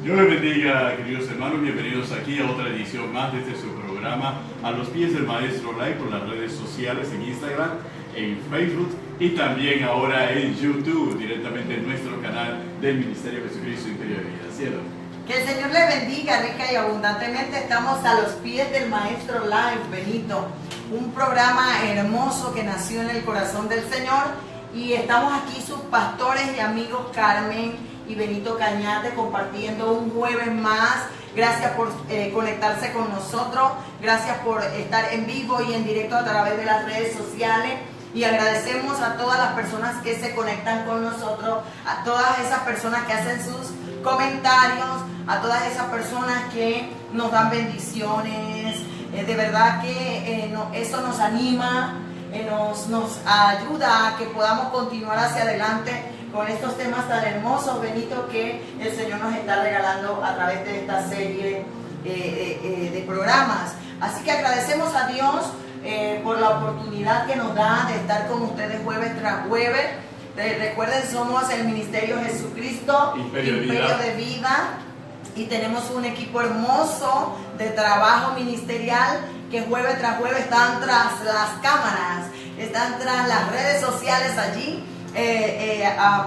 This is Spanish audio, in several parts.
Dios les bendiga, queridos hermanos, bienvenidos aquí a otra edición más de este su programa A los Pies del Maestro Live por las redes sociales en Instagram, en Facebook y también ahora en YouTube, directamente en nuestro canal del Ministerio Jesucristo Imperio de Vida. Cielo. Que el Señor le bendiga rica y abundantemente. Estamos a los pies del Maestro Live, Benito, un programa hermoso que nació en el corazón del Señor, y estamos aquí sus pastores y amigos Carmen y Benito Cañate compartiendo un jueves más. Gracias por conectarse con nosotros, gracias por estar en vivo y en directo a través de las redes sociales, y agradecemos a todas las personas que se conectan con nosotros, a todas esas personas que hacen sus comentarios, a todas esas personas que nos dan bendiciones. De verdad que eso nos anima, nos ayuda a que podamos continuar hacia adelante con estos temas tan hermosos, Benito, que el Señor nos está regalando a través de esta serie de programas. Así que agradecemos a Dios por la oportunidad que nos da de estar con ustedes jueves tras jueves. Recuerden, somos el Ministerio Jesucristo Imperio de Vida, y tenemos un equipo hermoso de trabajo ministerial que jueves tras jueves están tras las cámaras, están tras las redes sociales allí,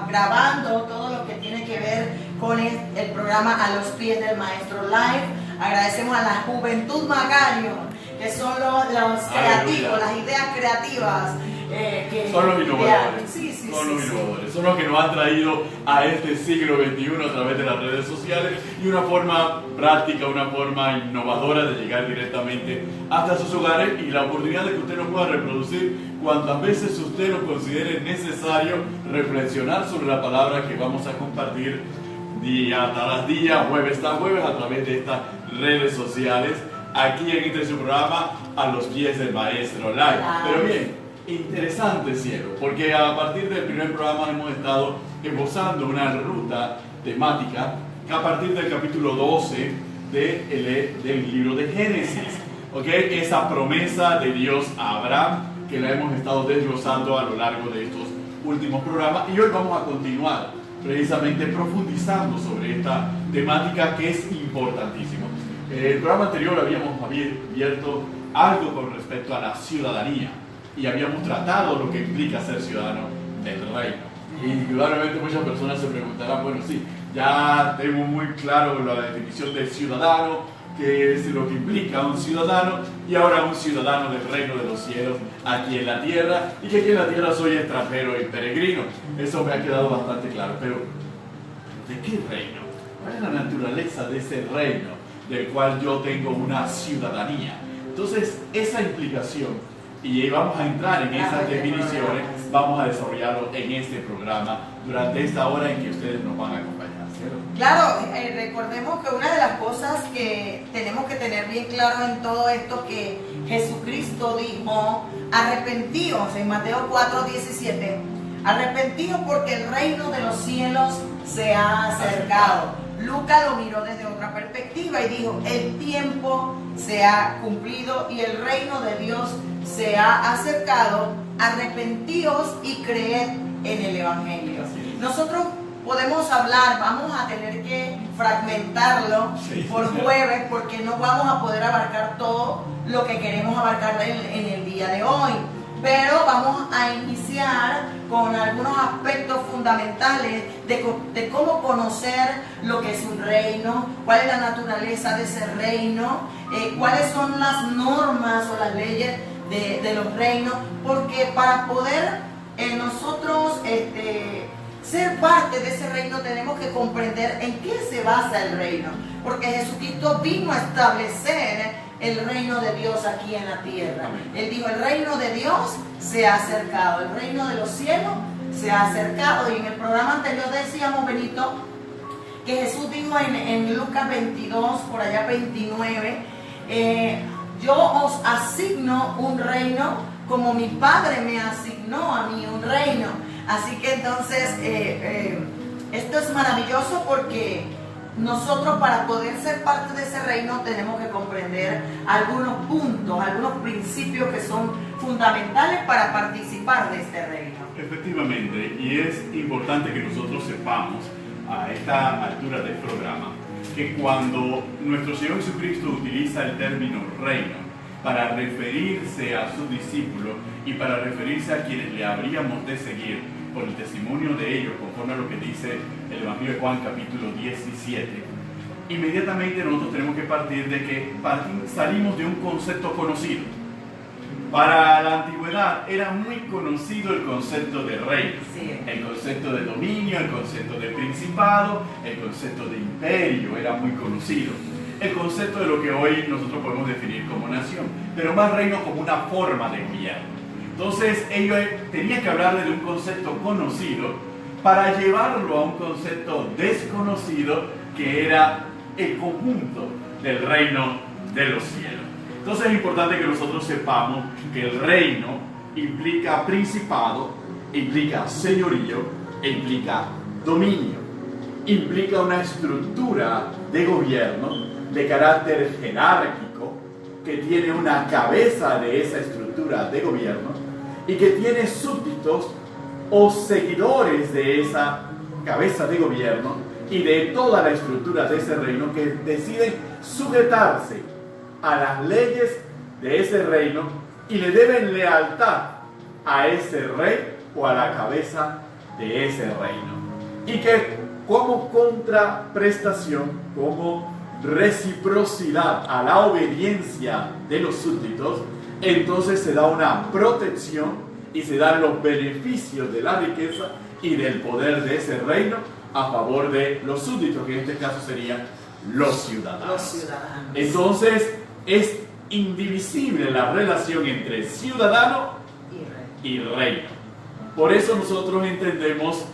grabando todo lo que tiene que ver con el programa A los Pies del Maestro Live. Agradecemos a la Juventud Magario, que son los creativos, las ideas creativas. Son los innovadores, son los que nos han traído a este siglo XXI a través de las redes sociales, y una forma práctica, una forma innovadora de llegar directamente hasta sus hogares, y la oportunidad de que usted nos pueda reproducir cuantas veces usted lo considere necesario, reflexionar sobre la palabra que vamos a compartir día tras día, jueves tras jueves, a través de estas redes sociales, aquí en este su programa A los Pies del Maestro Live. Pero bien, interesante, cielo, porque a partir del primer programa hemos estado esbozando una ruta temática que a partir del capítulo 12 del libro de Génesis, ¿okay? Esa promesa de Dios a Abraham que la hemos estado desglosando a lo largo de estos últimos programas, y hoy vamos a continuar precisamente profundizando sobre esta temática que es importantísima. El programa anterior habíamos abierto algo con respecto a la ciudadanía, y habíamos tratado lo que implica ser ciudadano del reino. Y indudablemente muchas personas se preguntarán, bueno, sí, ya tengo muy claro la definición de ciudadano, que es lo que implica un ciudadano, y ahora un ciudadano del reino de los cielos aquí en la tierra, y que aquí en la tierra soy extranjero y peregrino. Eso me ha quedado bastante claro, pero ¿de qué reino? ¿Cuál es la naturaleza de ese reino del cual yo tengo una ciudadanía? Entonces, esa implicación, y vamos a entrar en esas definiciones, vamos a desarrollarlo en este programa durante esta hora en que ustedes nos van a acompañar. Claro, recordemos que una de las cosas que tenemos que tener bien claro en todo esto, que Jesucristo dijo: arrepentíos, en Mateo 4:17, arrepentíos porque el reino de los cielos se ha acercado. Lucas lo miró desde otra perspectiva y dijo: el tiempo se ha cumplido y el reino de Dios se ha acercado. Arrepentíos y creed en el Evangelio. Nosotros podemos hablar, vamos a tener que fragmentarlo por jueves, porque no vamos a poder abarcar todo lo que queremos abarcar en el día de hoy. Pero vamos a iniciar con algunos aspectos fundamentales de cómo conocer lo que es un reino, cuál es la naturaleza de ese reino, cuáles son las normas o las leyes de los reinos, porque para poder nosotros ser parte de ese reino tenemos que comprender en qué se basa el reino, porque Jesucristo vino a establecer el reino de Dios aquí en la tierra. Él dijo: el reino de Dios se ha acercado, el reino de los cielos se ha acercado. Y en el programa anterior decíamos, Benito, que Jesús dijo en Lucas 22, por allá 29, yo os asigno un reino como mi Padre me asignó a mí un reino. Así que entonces esto es maravilloso, porque nosotros, para poder ser parte de ese reino, tenemos que comprender algunos puntos, algunos principios que son fundamentales para participar de este reino. Efectivamente, y es importante que nosotros sepamos a esta altura del programa que cuando nuestro Señor Jesucristo utiliza el término reino para referirse a sus discípulos y para referirse a quienes le habríamos de seguir por el testimonio de ellos, conforme a lo que dice el Evangelio de Juan capítulo 17, inmediatamente nosotros tenemos que partir de que salimos de un concepto conocido. Para la antigüedad era muy conocido el concepto de reino, el concepto de dominio, el concepto de principado, el concepto de imperio, era muy conocido. El concepto de lo que hoy nosotros podemos definir como nación, pero más reino como una forma de gobierno. Entonces ellos tenían que hablarle de un concepto conocido para llevarlo a un concepto desconocido que era el conjunto del reino de los cielos. Entonces es importante que nosotros sepamos que el reino implica principado, implica señorío e implica dominio. Implica una estructura de gobierno de carácter jerárquico que tiene una cabeza de esa estructura de gobierno y que tiene súbditos o seguidores de esa cabeza de gobierno y de toda la estructura de ese reino que deciden sujetarse a las leyes de ese reino y le deben lealtad a ese rey o a la cabeza de ese reino. Y que como contraprestación, como reciprocidad a la obediencia de los súbditos, entonces se da una protección y se dan los beneficios de la riqueza y del poder de ese reino a favor de los súbditos, que en este caso serían los ciudadanos. Entonces es indivisible la relación entre ciudadano y reino. Por eso nosotros entendemos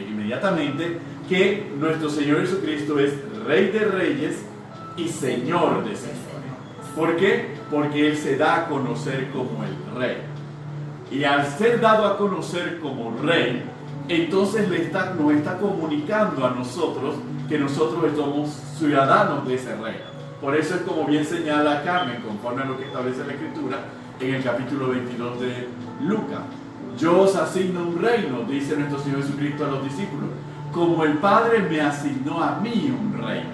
inmediatamente que nuestro Señor Jesucristo es Rey de Reyes y Señor de Señores. ¿Por qué? Porque Él se da a conocer como el Rey. Y al ser dado a conocer como Rey, entonces nos está comunicando a nosotros que nosotros somos ciudadanos de ese reino. Por eso es como bien señala Carmen, conforme a lo que establece la Escritura, en el capítulo 22 de Lucas. Yo os asigno un reino, dice nuestro Señor Jesucristo a los discípulos, como el Padre me asignó a mí un reino.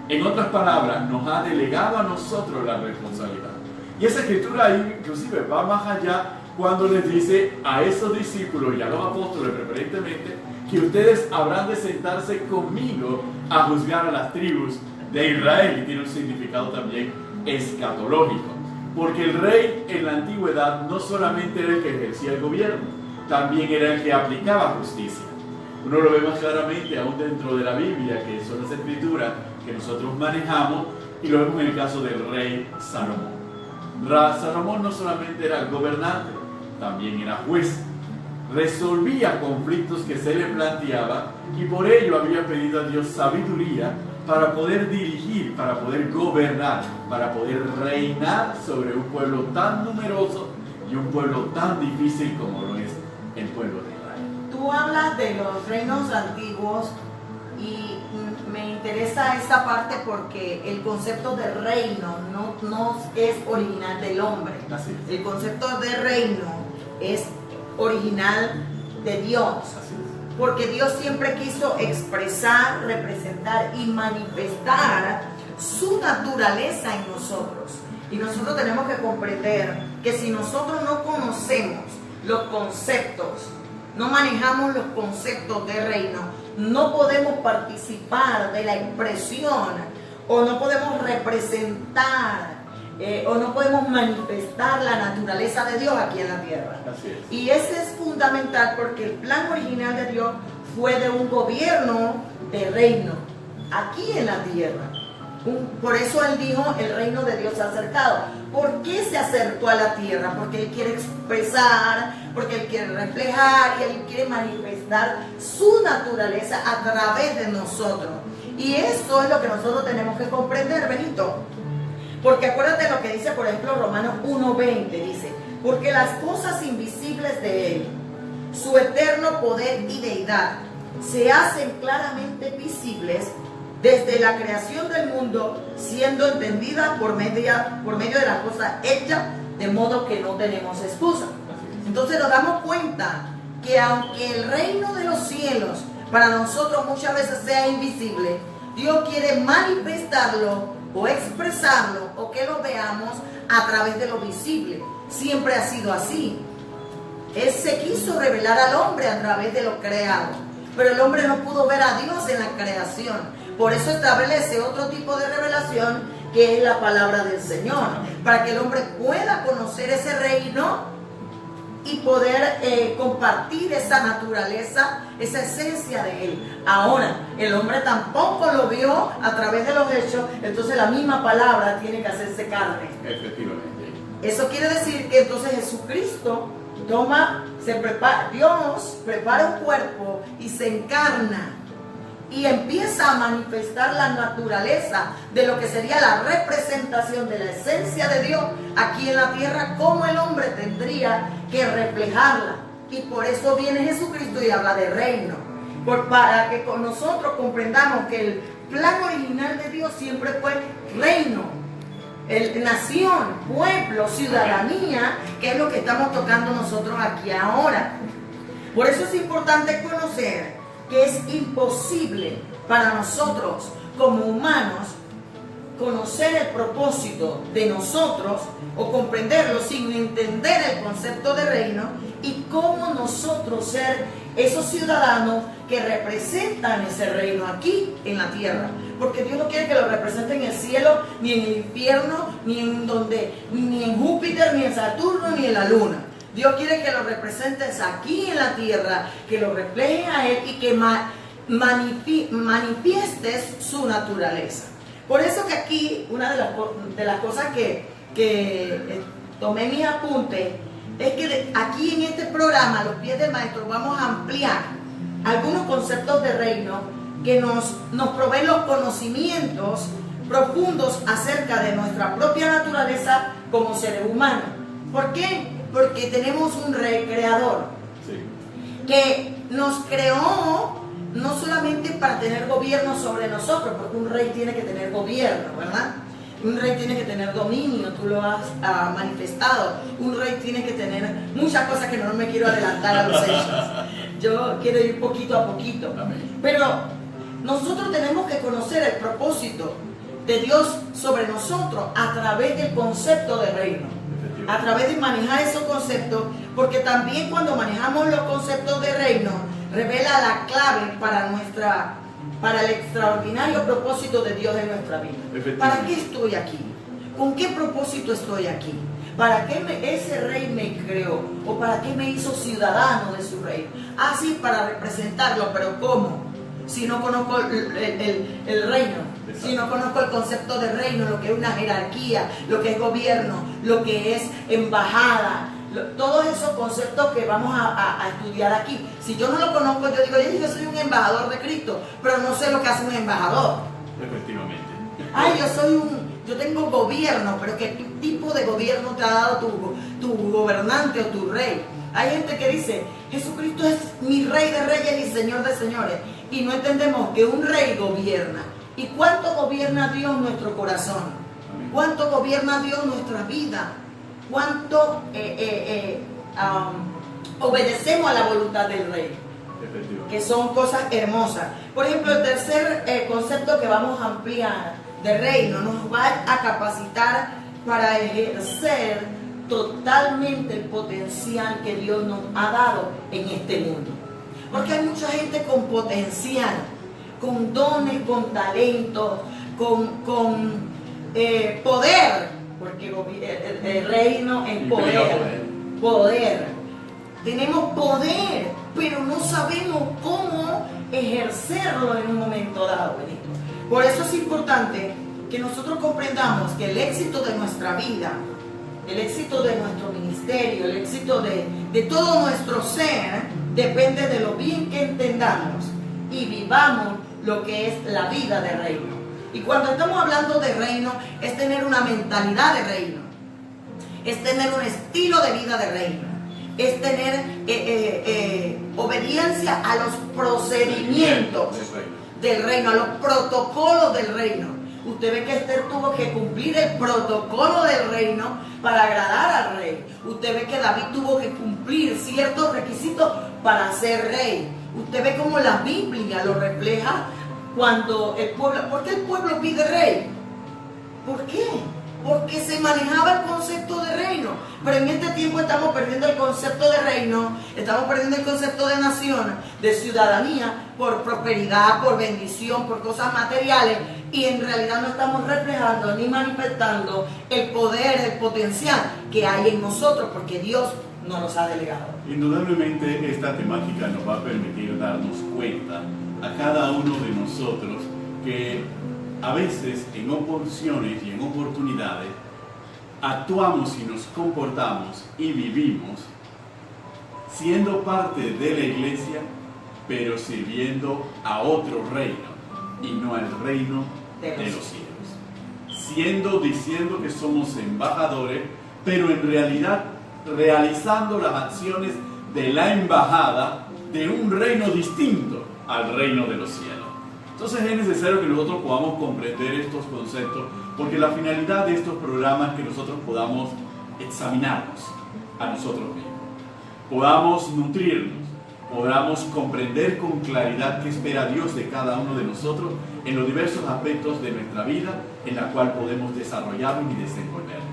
En otras palabras, nos ha delegado a nosotros la responsabilidad. Y esa Escritura ahí inclusive va más allá cuando les dice a esos discípulos y a los apóstoles preferentemente que ustedes habrán de sentarse conmigo a juzgar a las tribus de Israel, y tiene un significado también escatológico, porque el rey en la antigüedad no solamente era el que ejercía el gobierno, también era el que aplicaba justicia. Uno lo ve más claramente aún dentro de la Biblia, que son las escrituras que nosotros manejamos, y lo vemos en el caso del rey Salomón. Salomón no solamente era gobernante, también era juez, resolvía conflictos que se le planteaban, y por ello había pedido a Dios sabiduría para poder dirigir, para poder gobernar, para poder reinar sobre un pueblo tan numeroso y un pueblo tan difícil como lo es el pueblo de Israel. Tú hablas de los reinos antiguos y me interesa esta parte porque el concepto de reino no es original del hombre. Así es. El concepto de reino es original de Dios. Así es. Porque Dios siempre quiso expresar, representar y manifestar su naturaleza en nosotros. Y nosotros tenemos que comprender que si nosotros no conocemos los conceptos, no manejamos los conceptos de reino, no podemos participar de la expresión o no podemos representar o no podemos manifestar la naturaleza de Dios aquí en la tierra. Así es. Y ese es fundamental porque el plan original de Dios fue de un gobierno de reino aquí en la tierra. Por eso Él dijo, el reino de Dios se ha acercado. ¿Por qué se acercó a la tierra? Porque Él quiere expresar, porque Él quiere reflejar y Él quiere manifestar su naturaleza a través de nosotros. Y eso es lo que nosotros tenemos que comprender, Benito. Porque acuérdate lo que dice, por ejemplo, Romanos 1:20, dice, porque las cosas invisibles de Él, su eterno poder y deidad, se hacen claramente visibles desde la creación del mundo, siendo entendida por medio de las cosas hechas, de modo que no tenemos excusa. Entonces nos damos cuenta que aunque el reino de los cielos para nosotros muchas veces sea invisible, Dios quiere manifestarlo o expresarlo o que lo veamos a través de lo visible. Siempre ha sido así. Él se quiso revelar al hombre a través de lo creado, pero el hombre no pudo ver a Dios en la creación. Por eso establece otro tipo de revelación, que es la palabra del Señor, para que el hombre pueda conocer ese reino y poder compartir esa naturaleza, esa esencia de Él. Ahora, el hombre tampoco lo vio a través de los hechos, entonces la misma palabra tiene que hacerse carne. Efectivamente. Eso quiere decir que entonces Jesucristo Dios prepara un cuerpo y se encarna y empieza a manifestar la naturaleza de lo que sería la representación de la esencia de Dios aquí en la tierra, como el hombre tendría que reflejarla. Y por eso viene Jesucristo y habla de reino, para que con nosotros comprendamos que el plan original de Dios siempre fue reino, nación, pueblo, ciudadanía, que es lo que estamos tocando nosotros aquí ahora. Por eso es importante conocer que es imposible para nosotros como humanos conocer el propósito de nosotros o comprenderlo sin entender el concepto de reino y cómo nosotros ser esos ciudadanos que representan ese reino aquí en la tierra. Porque Dios no quiere que lo represente en el cielo, ni en el infierno, ni en Júpiter, ni en Saturno, ni en la luna. Dios quiere que lo representes aquí en la tierra, que lo reflejes a Él y que manifiestes su naturaleza. Por eso que aquí, una de las cosas que tomé mis apuntes, es que aquí en este programa, a los pies del maestro, vamos a ampliar algunos conceptos de reino que nos proveen los conocimientos profundos acerca de nuestra propia naturaleza como seres humanos. ¿Por qué? Porque tenemos un rey creador, sí, que nos creó no solamente para tener gobierno sobre nosotros, porque un rey tiene que tener gobierno, ¿verdad? Un rey tiene que tener dominio, tú lo has manifestado. Un rey tiene que tener muchas cosas que no me quiero adelantar a los hechos. Yo quiero ir poquito a poquito. Amén. Pero nosotros tenemos que conocer el propósito de Dios sobre nosotros a través del concepto de reino, a través de manejar esos conceptos, porque también cuando manejamos los conceptos de reino, revela la clave para el extraordinario propósito de Dios en nuestra vida. ¿Para qué estoy aquí? ¿Con qué propósito estoy aquí? ¿Para qué ese rey me creó? ¿O para qué me hizo ciudadano de su reino? Sí, para representarlo, pero ¿cómo? Si no conozco el reino, si no conozco el concepto de reino, lo que es una jerarquía, lo que es gobierno, lo que es embajada, todos esos conceptos que vamos a estudiar aquí. Si yo no lo conozco, yo digo, yo soy un embajador de Cristo, pero no sé lo que hace un embajador. Efectivamente. Yo tengo gobierno, pero ¿qué tipo de gobierno te ha dado tu gobernante o tu rey? Hay gente que dice, Jesucristo es mi rey de reyes y señor de señores, y no entendemos que un rey gobierna. ¿Y cuánto gobierna Dios nuestro corazón? ¿Cuánto gobierna Dios nuestra vida? ¿Cuánto obedecemos a la voluntad del rey? Que son cosas hermosas. Por ejemplo, el tercer concepto que vamos a ampliar de reino nos va a capacitar para ejercer totalmente el potencial que Dios nos ha dado en este mundo. Porque hay mucha gente con potencial, con dones, con talentos, con poder, porque el reino es poder. Tenemos poder, pero no sabemos cómo ejercerlo en un momento dado, Benito. Por eso es importante que nosotros comprendamos que el éxito de nuestra vida, el éxito de nuestro ministerio, el éxito de todo nuestro ser, depende de lo bien que entendamos y vivamos lo que es la vida de reino. Y cuando estamos hablando de reino, es tener una mentalidad de reino, es tener un estilo de vida de reino, es tener obediencia a los procedimientos del reino, a los protocolos del reino. Usted ve que Esther tuvo que cumplir el protocolo del reino para agradar al rey. Usted ve que David tuvo que cumplir ciertos requisitos para ser rey. Usted ve cómo la Biblia lo refleja cuando el pueblo, ¿por qué el pueblo pide rey? ¿Por qué? Porque se manejaba el concepto de reino. Pero en este tiempo estamos perdiendo el concepto de reino, estamos perdiendo el concepto de nación, de ciudadanía, por prosperidad, por bendición, por cosas materiales. Y en realidad no estamos reflejando ni manifestando el poder, el potencial que hay en nosotros, porque Dios nos los ha delegado. Indudablemente esta temática nos va a permitir darnos cuenta a cada uno de nosotros que a veces en oportunidades y en oportunidades actuamos y nos comportamos y vivimos siendo parte de la iglesia, pero sirviendo a otro reino y no al reino de los cielos. Diciendo que somos embajadores, pero en realidad realizando las acciones de la embajada de un reino distinto al reino de los cielos. Entonces es necesario que nosotros podamos comprender estos conceptos, porque la finalidad de estos programas es que nosotros podamos examinarnos a nosotros mismos, podamos nutrirnos, podamos comprender con claridad qué espera Dios de cada uno de nosotros en los diversos aspectos de nuestra vida en la cual podemos desarrollarnos y desenvolvernos.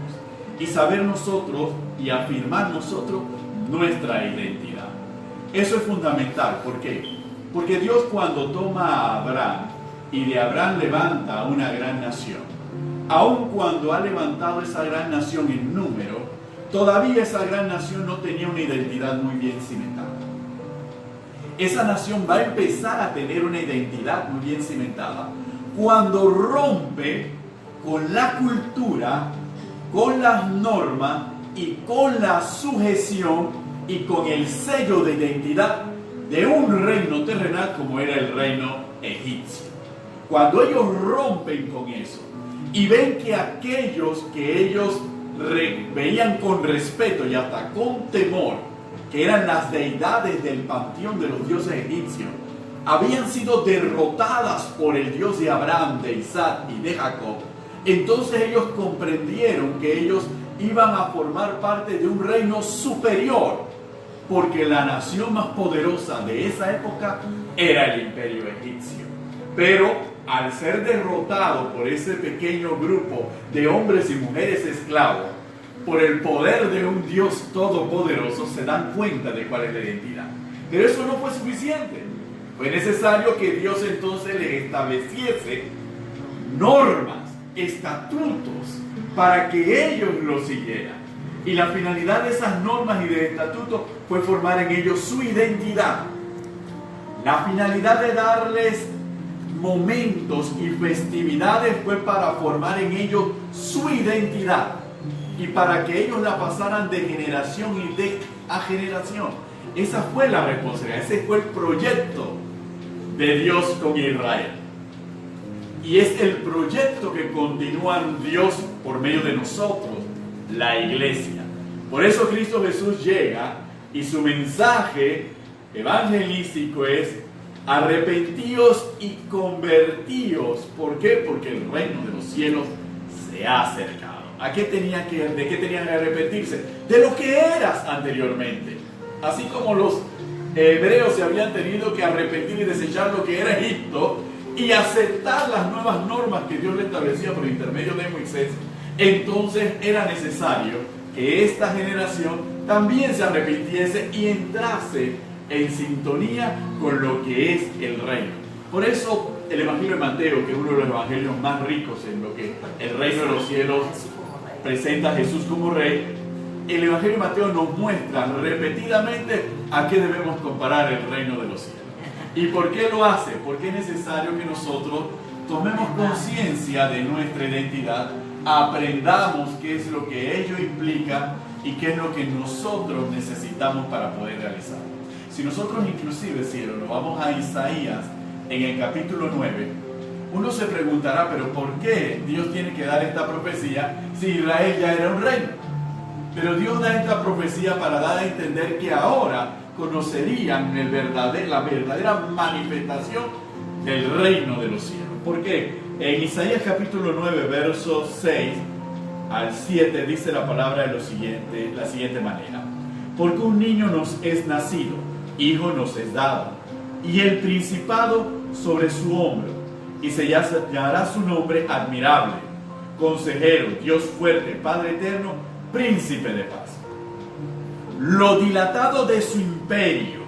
Y saber nosotros y afirmar nosotros nuestra identidad. Eso es fundamental. ¿Por qué? Porque Dios cuando toma a Abraham y de Abraham levanta una gran nación, aun cuando ha levantado esa gran nación en número, todavía esa gran nación no tenía una identidad muy bien cimentada. Esa nación va a empezar a tener una identidad muy bien cimentada cuando rompe con la cultura, con las normas y con la sujeción y con el sello de identidad de un reino terrenal como era el reino egipcio. Cuando ellos rompen con eso y ven que aquellos que ellos veían con respeto y hasta con temor, que eran las deidades del panteón de los dioses egipcios, habían sido derrotadas por el Dios de Abraham, de Isaac y de Jacob, entonces ellos comprendieron que ellos iban a formar parte de un reino superior, porque la nación más poderosa de esa época era el imperio egipcio. Pero al ser derrotado por ese pequeño grupo de hombres y mujeres esclavos, por el poder de un Dios todopoderoso, se dan cuenta de cuál es la identidad. Pero eso no fue suficiente. Fue necesario que Dios entonces les estableciese normas, estatutos, para que ellos lo siguieran. Y la finalidad de esas normas y de estatutos fue formar en ellos su identidad. La finalidad de darles momentos y festividades fue para formar en ellos su identidad y para que ellos la pasaran de generación a generación. Esa fue la responsabilidad, ese fue el proyecto de Dios con Israel. Y es el proyecto que continúa Dios por medio de nosotros, la iglesia. Por eso Cristo Jesús llega y su mensaje evangelístico es: arrepentíos y convertíos. ¿Por qué? Porque el reino de los cielos se ha acercado. ¿De qué tenían que arrepentirse? De lo que eras anteriormente. Así como los hebreos se habían tenido que arrepentir y desechar lo que era Egipto y aceptar las nuevas normas que Dios le establecía por intermedio de Moisés, entonces era necesario que esta generación también se arrepintiese y entrase en sintonía con lo que es el reino. Por eso el Evangelio de Mateo, que es uno de los evangelios más ricos en lo que el reino de los cielos presenta a Jesús como rey, el Evangelio de Mateo nos muestra repetidamente a qué debemos comparar el reino de los cielos. ¿Y por qué lo hace? Porque es necesario que nosotros tomemos conciencia de nuestra identidad, aprendamos qué es lo que ello implica y qué es lo que nosotros necesitamos para poder realizarlo. Si nosotros inclusive, cielo, nos vamos a Isaías en el capítulo 9, uno se preguntará, pero ¿por qué Dios tiene que dar esta profecía si Israel ya era un reino? Pero Dios da esta profecía para dar a entender que ahora conocerían la verdadera manifestación del reino de los cielos. ¿Por qué? En Isaías capítulo 9, versos 6 al 7 dice la palabra de la siguiente manera: porque un niño nos es nacido, hijo nos es dado, y el principado sobre su hombro, y se llamará su nombre admirable, consejero, Dios fuerte, Padre eterno, príncipe de paz. Lo dilatado de su imperio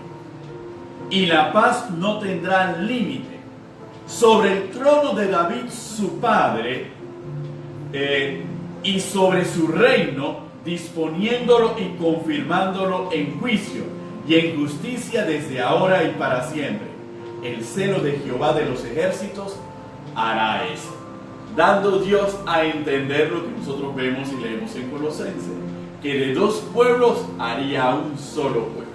y la paz no tendrán límite sobre el trono de David su padre, y sobre su reino, disponiéndolo y confirmándolo en juicio y en justicia desde ahora y para siempre. El celo de Jehová de los ejércitos hará eso, dando Dios a entender lo que nosotros vemos y leemos en Colosenses, que de dos pueblos haría un solo pueblo,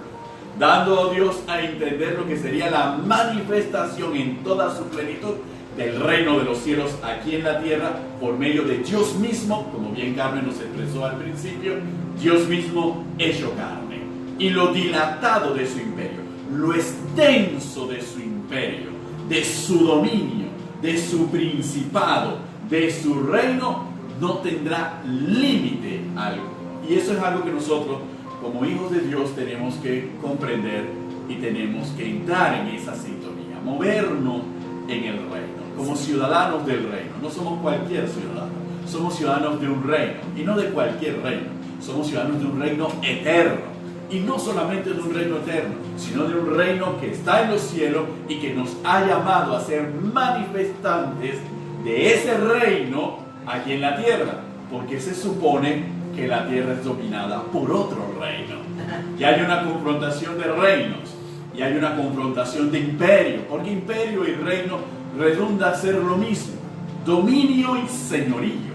dando a Dios a entender lo que sería la manifestación en toda su plenitud del reino de los cielos aquí en la tierra, por medio de Dios mismo, como bien Carmen nos expresó al principio, Dios mismo hecho carne. Y lo dilatado de su imperio, lo extenso de su imperio, de su dominio, de su principado, de su reino, no tendrá límite alguno. Y eso es algo que nosotros, como hijos de Dios, tenemos que comprender y tenemos que entrar en esa sintonía, movernos en el reino, como ciudadanos del reino. No somos cualquier ciudadano, somos ciudadanos de un reino, y no de cualquier reino, somos ciudadanos de un reino eterno, y no solamente de un reino eterno, sino de un reino que está en los cielos y que nos ha llamado a ser manifestantes de ese reino aquí en la tierra, porque se supone que la tierra es dominada por otro reino, y hay una confrontación de reinos, y hay una confrontación de imperio, porque imperio y reino redunda a ser lo mismo: dominio y señorío,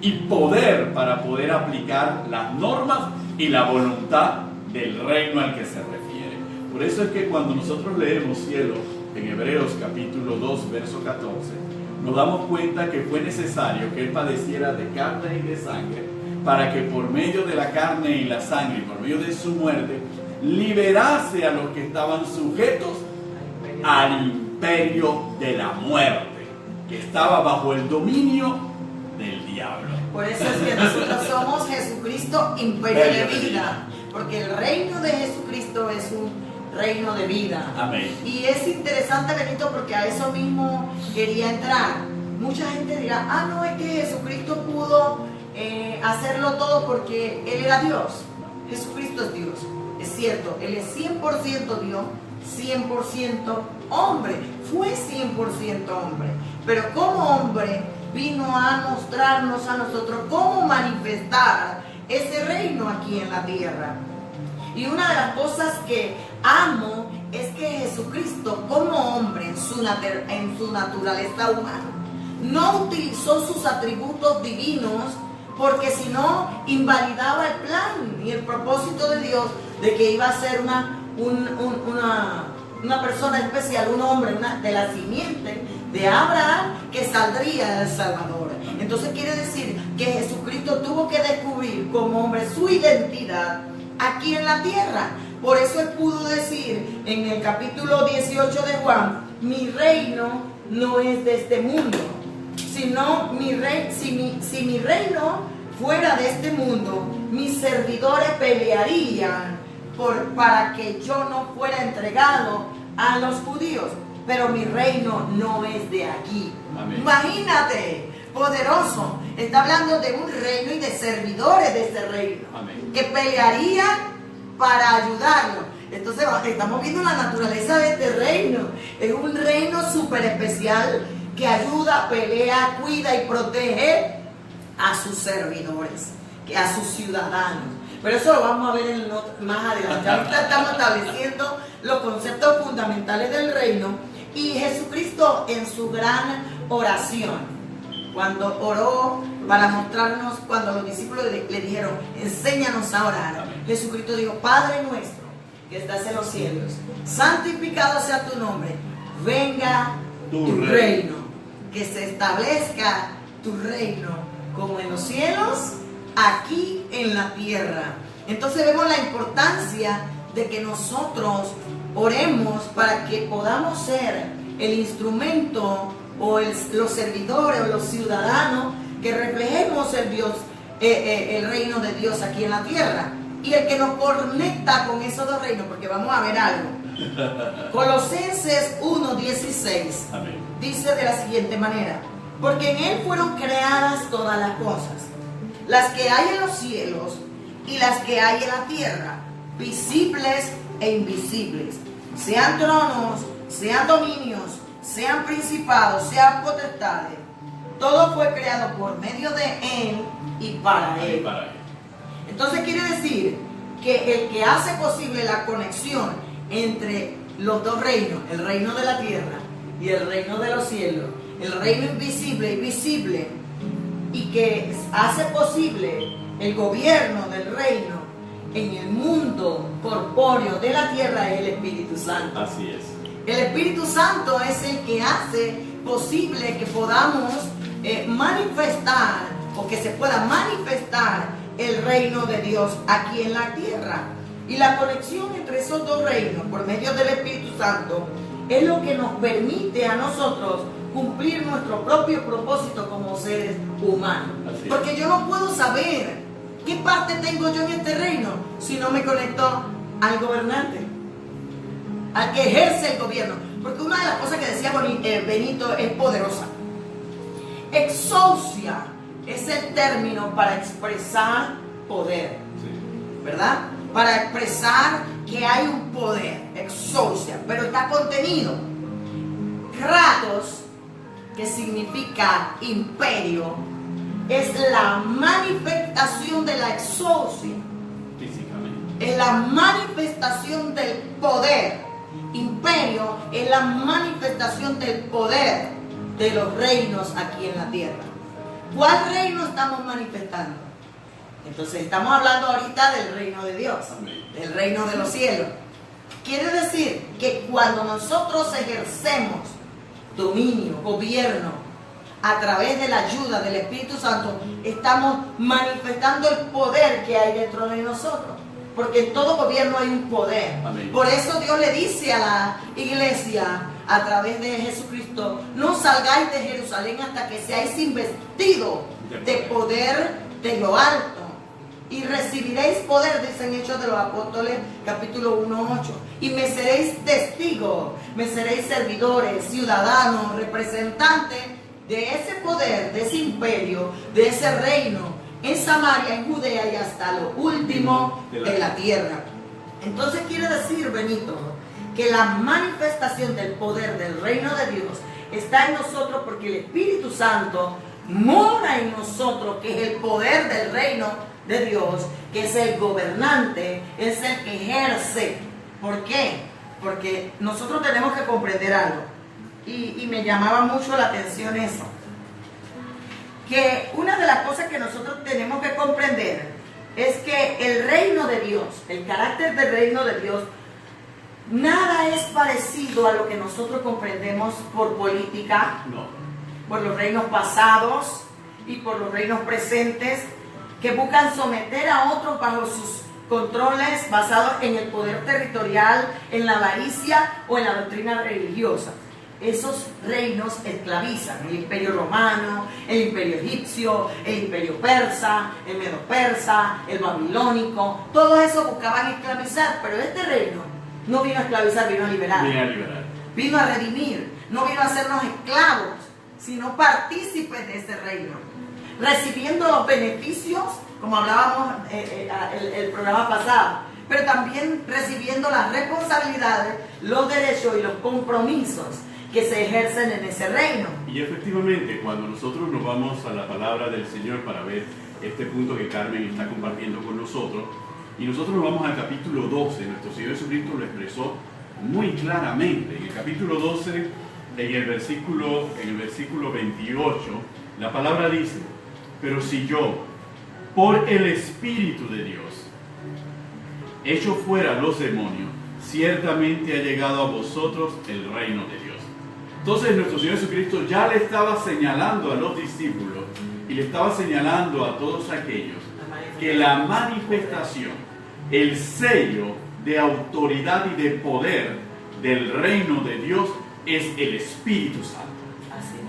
y poder para poder aplicar las normas y la voluntad del reino al que se refiere. Por eso es que cuando nosotros leemos cielo en Hebreos capítulo 2 verso 14, nos damos cuenta que fue necesario que él padeciera de carne y de sangre, para que por medio de la carne y la sangre, y por medio de su muerte, liberase a los que estaban sujetos al imperio de la muerte, que estaba bajo el dominio del diablo. Por eso es que nosotros somos Jesucristo, imperio de vida, porque el reino de Jesucristo es un reino de vida. Amén. Y es interesante, Benito, porque a eso mismo quería entrar. Mucha gente dirá, no, es que Jesucristo pudo hacerlo todo porque Él era Dios. Jesucristo es Dios, es cierto, Él es 100% Dios, 100% hombre, fue 100% hombre, pero como hombre vino a mostrarnos a nosotros cómo manifestar ese reino aquí en la tierra. Y una de las cosas que amo es que Jesucristo, como hombre en su naturaleza humana, no utilizó sus atributos divinos, porque si no invalidaba el plan y el propósito de Dios de que iba a ser una persona especial, un hombre de la simiente de Abraham que saldría del Salvador. Entonces quiere decir que Jesucristo tuvo que descubrir como hombre su identidad aquí en la tierra. Por eso él pudo decir en el capítulo 18 de Juan: mi reino no es de este mundo, sino si mi reino fuera de este mundo, mis servidores pelearían para que yo no fuera entregado a los judíos, pero mi reino no es de aquí. Amén. Imagínate, poderoso, está hablando de un reino y de servidores de ese reino. Amén. Que pelearían para ayudarlo. Entonces estamos viendo la naturaleza de este reino. Es un reino súper especial que ayuda, pelea, cuida y protege a sus servidores, a sus ciudadanos. Pero eso lo vamos a ver más adelante. Ahorita estamos estableciendo los conceptos fundamentales del reino. Y Jesucristo, en su gran oración, cuando oró para mostrarnos, cuando los discípulos le dijeron: enséñanos a orar, Jesucristo dijo: Padre nuestro que estás en los cielos, santificado sea tu nombre, venga tu reino, que se establezca tu reino como en los cielos, aquí en la tierra. Entonces vemos la importancia de que nosotros oremos para que podamos ser el instrumento o los servidores o los ciudadanos que reflejemos el reino de Dios aquí en la tierra. Y el que nos conecta con esos dos reinos, porque vamos a ver algo. Colosenses 1:16. dice de la siguiente manera: porque en Él fueron creadas todas las cosas, las que hay en los cielos y las que hay en la tierra, visibles e invisibles, sean tronos, sean dominios, sean principados, sean potestades. Todo fue creado por medio de Él y para Él. Entonces quiere decir que el que hace posible la conexión entre los dos reinos, el reino de la tierra y el reino de los cielos, el reino invisible y visible, y que hace posible el gobierno del reino en el mundo corpóreo de la tierra, es el Espíritu Santo. Así es. El Espíritu Santo es el que hace posible que podamos manifestar, o que se pueda manifestar el reino de Dios aquí en la tierra. Y la conexión entre esos dos reinos por medio del Espíritu Santo es lo que nos permite a nosotros cumplir nuestro propio propósito como seres humanos. Porque yo no puedo saber qué parte tengo yo en este reino si no me conecto al gobernante, al que ejerce el gobierno. Porque una de las cosas que decía Benito es poderosa. Exousia es el término para expresar poder, ¿verdad? Para expresar que hay un poder, exousia, pero está contenido. Kratos, que significa imperio, es la manifestación de la exousia. Físicamente. Es la manifestación del poder. Imperio es la manifestación del poder de los reinos aquí en la tierra. ¿Cuál reino estamos manifestando? Entonces estamos hablando ahorita del reino de Dios, del reino de los cielos. Quiere decir que cuando nosotros ejercemos dominio, gobierno, a través de la ayuda del Espíritu Santo, estamos manifestando el poder que hay dentro de nosotros. Porque en todo gobierno hay un poder. Amén. Por eso Dios le dice a la iglesia, a través de Jesucristo: no salgáis de Jerusalén hasta que seáis investidos de poder de lo alto. Y recibiréis poder, dicen Hechos de los Apóstoles, capítulo 1:8. Y me seréis testigos, me seréis servidores, ciudadanos, representantes de ese poder, de ese imperio, de ese reino, en Samaria, en Judea y hasta lo último de la tierra. Entonces quiere decir, Benito, que la manifestación del poder del reino de Dios está en nosotros porque el Espíritu Santo mora en nosotros, que es el poder del reino de Dios, que es el gobernante, es el que ejerce. ¿Por qué? Porque nosotros tenemos que comprender algo, y me llamaba mucho la atención eso, que una de las cosas que nosotros tenemos que comprender es que el reino de Dios, el carácter del reino de Dios, nada es parecido a lo que nosotros comprendemos por política, por los reinos pasados y por los reinos presentes, que buscan someter a otros bajo sus controles basados en el poder territorial, en la avaricia o en la doctrina religiosa. Esos reinos esclavizan: el imperio romano, el imperio egipcio, el imperio persa, el medo-persa, el babilónico. Todos esos buscaban esclavizar, pero este reino no vino a esclavizar, vino a liberar. Vino a redimir, no vino a hacernos esclavos, sino partícipes de ese reino, recibiendo los beneficios, como hablábamos el programa pasado, pero también recibiendo las responsabilidades, los derechos y los compromisos que se ejercen en ese reino. Y efectivamente, cuando nosotros nos vamos a la palabra del Señor para ver este punto que Carmen está compartiendo con nosotros, y nosotros nos vamos al capítulo 12, nuestro Señor Jesucristo lo expresó muy claramente. En el capítulo 12, en el versículo 28, la palabra dice: pero si yo, por el Espíritu de Dios, echo fuera los demonios, ciertamente ha llegado a vosotros el reino de Dios. Entonces nuestro Señor Jesucristo ya le estaba señalando a los discípulos y le estaba señalando a todos aquellos que la manifestación, el sello de autoridad y de poder del reino de Dios es el Espíritu Santo.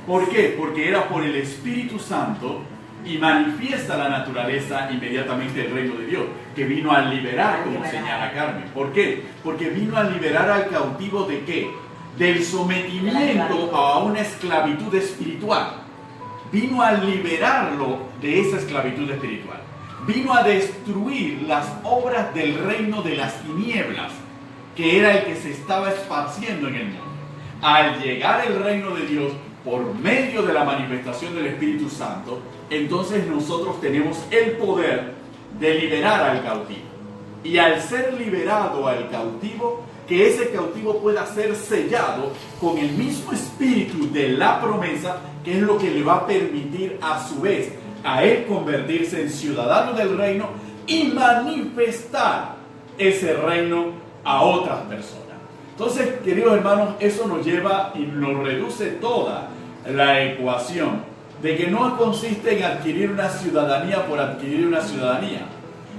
¿Por qué? Porque era por el Espíritu Santo y manifiesta la naturaleza inmediatamente del reino de Dios, que vino a liberar, como señala Carmen. ¿Por qué? Porque vino a liberar al cautivo ¿de qué? del sometimiento a una esclavitud espiritual. Vino a liberarlo de esa esclavitud espiritual. Vino a destruir las obras del reino de las tinieblas, que era el que se estaba esparciendo en el mundo. Al llegar el reino de Dios por medio de la manifestación del Espíritu Santo, entonces nosotros tenemos el poder de liberar al cautivo. Y al ser liberado al cautivo, que ese cautivo pueda ser sellado con el mismo espíritu de la promesa, que es lo que le va a permitir a su vez a él convertirse en ciudadano del reino y manifestar ese reino a otras personas. Entonces, queridos hermanos, eso nos lleva y nos reduce toda la ecuación de que no consiste en adquirir una ciudadanía por adquirir una ciudadanía.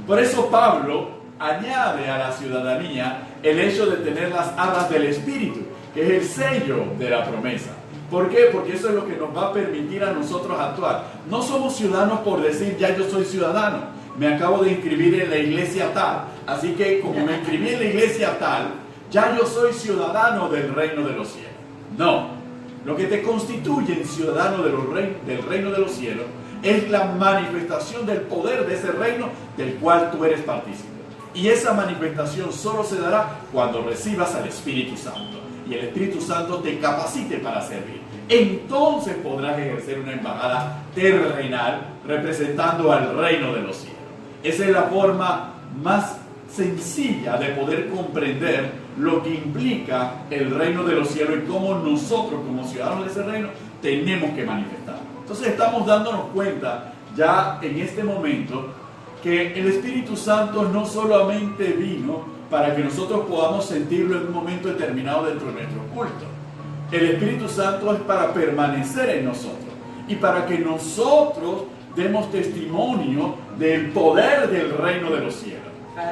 Por eso Pablo añade a la ciudadanía el hecho de tener las arras del Espíritu, que es el sello de la promesa. ¿Por qué? Porque eso es lo que nos va a permitir a nosotros actuar. No somos ciudadanos por decir, ya yo soy ciudadano, me acabo de inscribir en la iglesia tal, así que como me inscribí en la iglesia tal, ya yo soy ciudadano del reino de los cielos. No, lo que te constituye en ciudadano del reino de los cielos es la manifestación del poder de ese reino del cual tú eres partícipe. Y esa manifestación solo se dará cuando recibas al Espíritu Santo y el Espíritu Santo te capacite para servir. Entonces podrás ejercer una embajada terrenal representando al reino de los cielos. Esa es la forma más sencilla de poder comprender lo que implica el reino de los cielos y cómo nosotros como ciudadanos de ese reino tenemos que manifestarlo. Entonces estamos dándonos cuenta ya en este momento que el Espíritu Santo no solamente vino para que nosotros podamos sentirlo en un momento determinado dentro de nuestro culto. El Espíritu Santo es para permanecer en nosotros y para que nosotros demos testimonio del poder del reino de los cielos.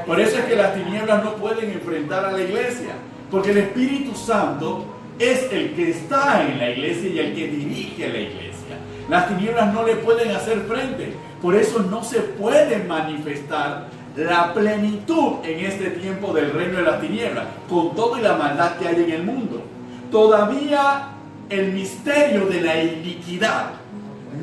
Por eso es que las tinieblas no pueden enfrentar a la iglesia, porque el Espíritu Santo es el que está en la iglesia y el que dirige a la iglesia. Las tinieblas no le pueden hacer frente, por eso no se puede manifestar la plenitud en este tiempo del reino de las tinieblas, con toda la maldad que hay en el mundo. Todavía el misterio de la iniquidad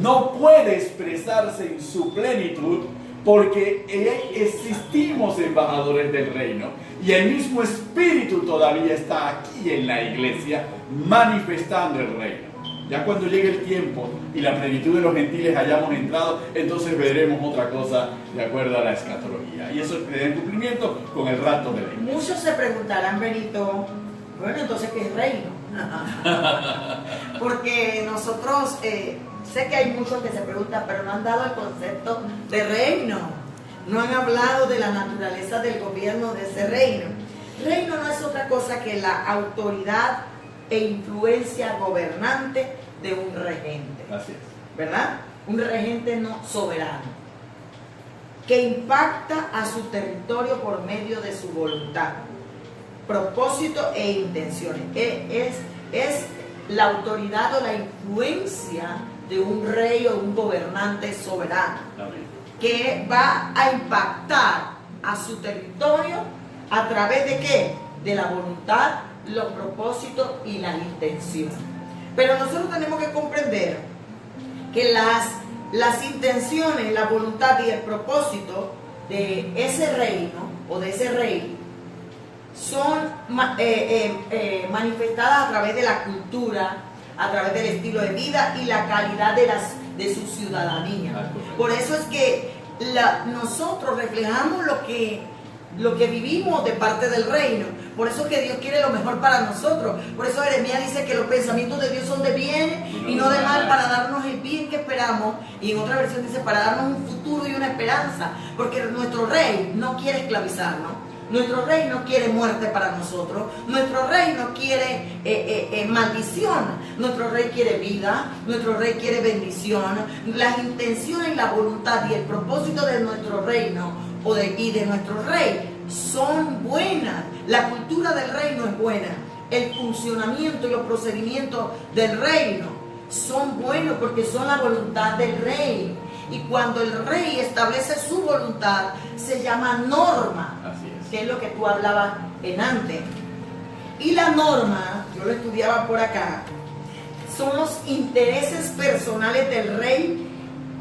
no puede expresarse en su plenitud, porque existimos embajadores del reino y el mismo Espíritu todavía está aquí en la iglesia manifestando el reino. Ya cuando llegue el tiempo y la plenitud de los gentiles hayamos entrado, entonces veremos otra cosa de acuerdo a la escatología. Y eso queda en cumplimiento con el rapto de la iglesia. Muchos se preguntarán, Benito, bueno, entonces ¿qué es reino? Porque nosotros, sé que hay muchos que se preguntan, pero no han dado el concepto de reino. No han hablado de la naturaleza del gobierno de ese reino. Reino no es otra cosa que la autoridad e influencia gobernante de un regente. Así es. ¿Verdad? Un regente no soberano, que impacta a su territorio por medio de su voluntad, propósito e intenciones. Es la autoridad o la influencia de un rey o un gobernante soberano. Amén. Que va a impactar a su territorio a través de ¿qué? De la voluntad, los propósitos y las intenciones. Pero nosotros tenemos que comprender que las intenciones, la voluntad y el propósito de ese reino o de ese rey son manifestadas a través de la cultura, a través del estilo de vida y la calidad de su ciudadanía. Por eso es que nosotros reflejamos lo que vivimos de parte del reino. Por eso es que Dios quiere lo mejor para nosotros. Por eso Jeremías dice que los pensamientos de Dios son de bien y no de mal, para darnos el bien que esperamos. Y en otra versión dice para darnos un futuro y una esperanza. Porque nuestro rey no quiere esclavizarnos. Nuestro rey no quiere muerte para nosotros. Nuestro rey no quiere maldición. Nuestro rey quiere vida. Nuestro rey quiere bendición. Las intenciones, la voluntad y el propósito de nuestro reino y de nuestro rey son buenas. La cultura del reino es buena. El funcionamiento y los procedimientos del reino son buenos porque son la voluntad del rey. Y cuando el rey establece su voluntad, se llama norma. Así es. Que es lo que tú hablabas en antes. Y la norma yo lo estudiaba por acá, son los intereses personales del rey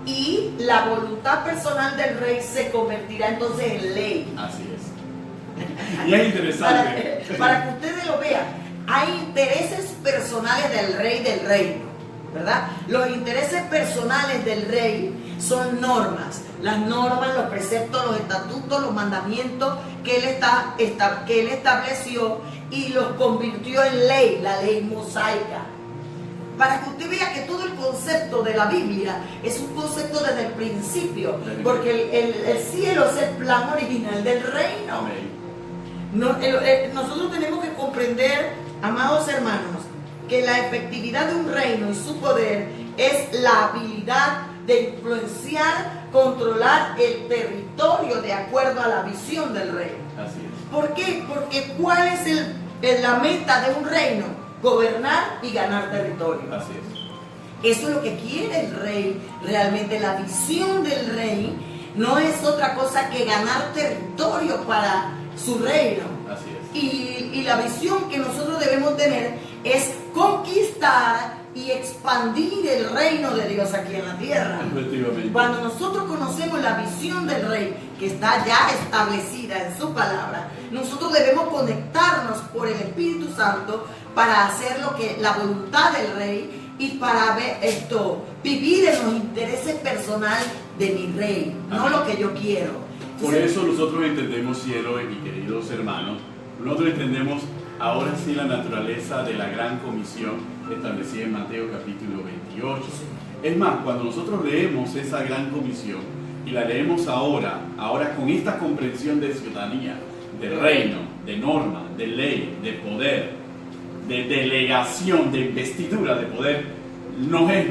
y la voluntad personal del rey se convertirá entonces en ley. Así es. Y es interesante. Para que ustedes lo vean, hay intereses personales del reino, ¿verdad? Los intereses personales del rey son normas. Las normas, los preceptos, los estatutos, los mandamientos que él estableció y los convirtió en ley, la ley mosaica. Para que usted vea que todo el concepto de la Biblia es un concepto desde el principio, porque el cielo es el plan original del reino. Nosotros tenemos que comprender, amados hermanos, que la efectividad de un reino y su poder es la habilidad de influenciar, controlar el territorio de acuerdo a la visión del reino. Así es. ¿Por qué? Porque ¿cuál es la meta de un reino? Gobernar y ganar territorio. Así es. Eso es lo que quiere el rey. Realmente la visión del rey no es otra cosa que ganar territorio para su reino. Así es. Y la visión que nosotros debemos tener es conquistar y expandir el reino de Dios aquí en la tierra. Efectivamente. Cuando nosotros conocemos la visión del rey, que está ya establecida en su palabra, nosotros debemos conectarnos por el Espíritu Santo para hacer la voluntad del rey y para vivir en los intereses personales de mi rey, no lo que yo quiero. Por eso nosotros entendemos, cielo y queridos hermanos, nosotros entendemos ahora sí la naturaleza de la gran comisión establecida en Mateo capítulo 28. Es más, cuando nosotros leemos esa gran comisión y la leemos ahora con esta comprensión de ciudadanía, de reino, de norma, de ley, de poder, de delegación, de investidura de poder,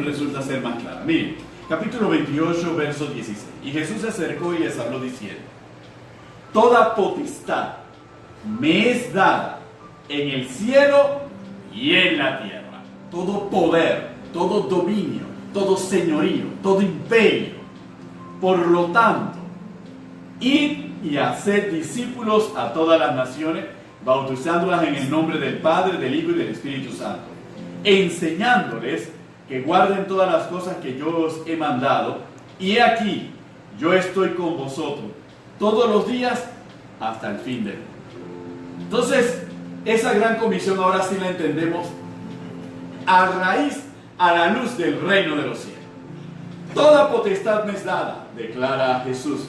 resulta ser más clara. Miren, capítulo 28, verso 16. Y Jesús se acercó y les habló diciendo: toda potestad me es dada en el cielo y en la tierra. Todo poder, todo dominio, todo señorío, todo imperio. Por lo tanto, id y haced discípulos a todas las naciones, bautizándolas en el nombre del Padre, del Hijo y del Espíritu Santo, enseñándoles que guarden todas las cosas que yo os he mandado, y he aquí, yo estoy con vosotros todos los días hasta el fin del mundo. Entonces, esa gran comisión ahora sí la entendemos a la luz del reino de los cielos. Toda potestad me es dada, declara Jesús,